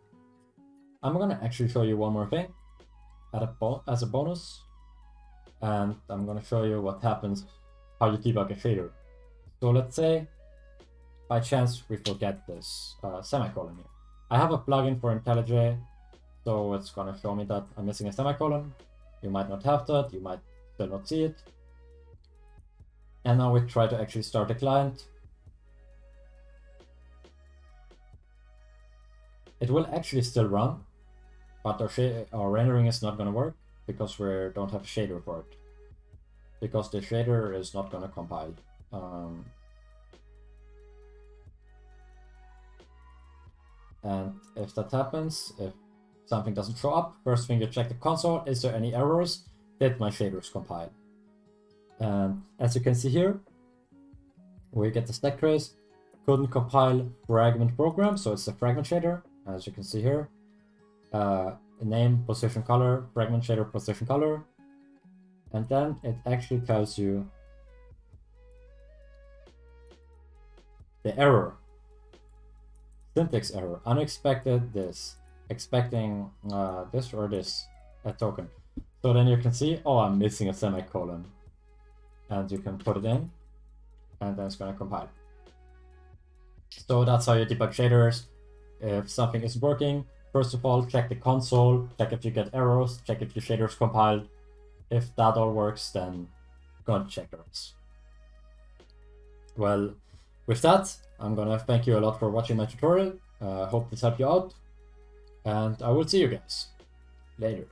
I'm gonna actually show you one more thing as a bonus. And I'm gonna show you what happens, how you debug a shader. So let's say, by chance, we forget this semicolon here. I have a plugin for IntelliJ, so it's gonna show me that I'm missing a semicolon. You might not have that, you might still not see it. And now we try to actually start a client. It will actually still run, but our rendering is not gonna work because we don't have a shader for it. Because the shader is not gonna compile. And if that happens, if something doesn't show up, first thing you check the console, is there any errors? Did my shaders compile? And as you can see here, we get the stack trace, couldn't compile fragment program, so it's a fragment shader, as you can see here. Name, position, color, fragment shader, position, color. And then it actually tells you the error. syntax error, unexpected this, expecting this or this, a token. So then you can see, oh, I'm missing a semicolon. And you can put it in, and then it's gonna compile. So that's how you debug shaders. If something isn't working, first of all, check the console, check if you get errors, check if your shader's compiled. If that all works, then go and check the rest. Well, with that, I'm gonna thank you a lot for watching my tutorial. Hope this helped you out, and I will see you guys later.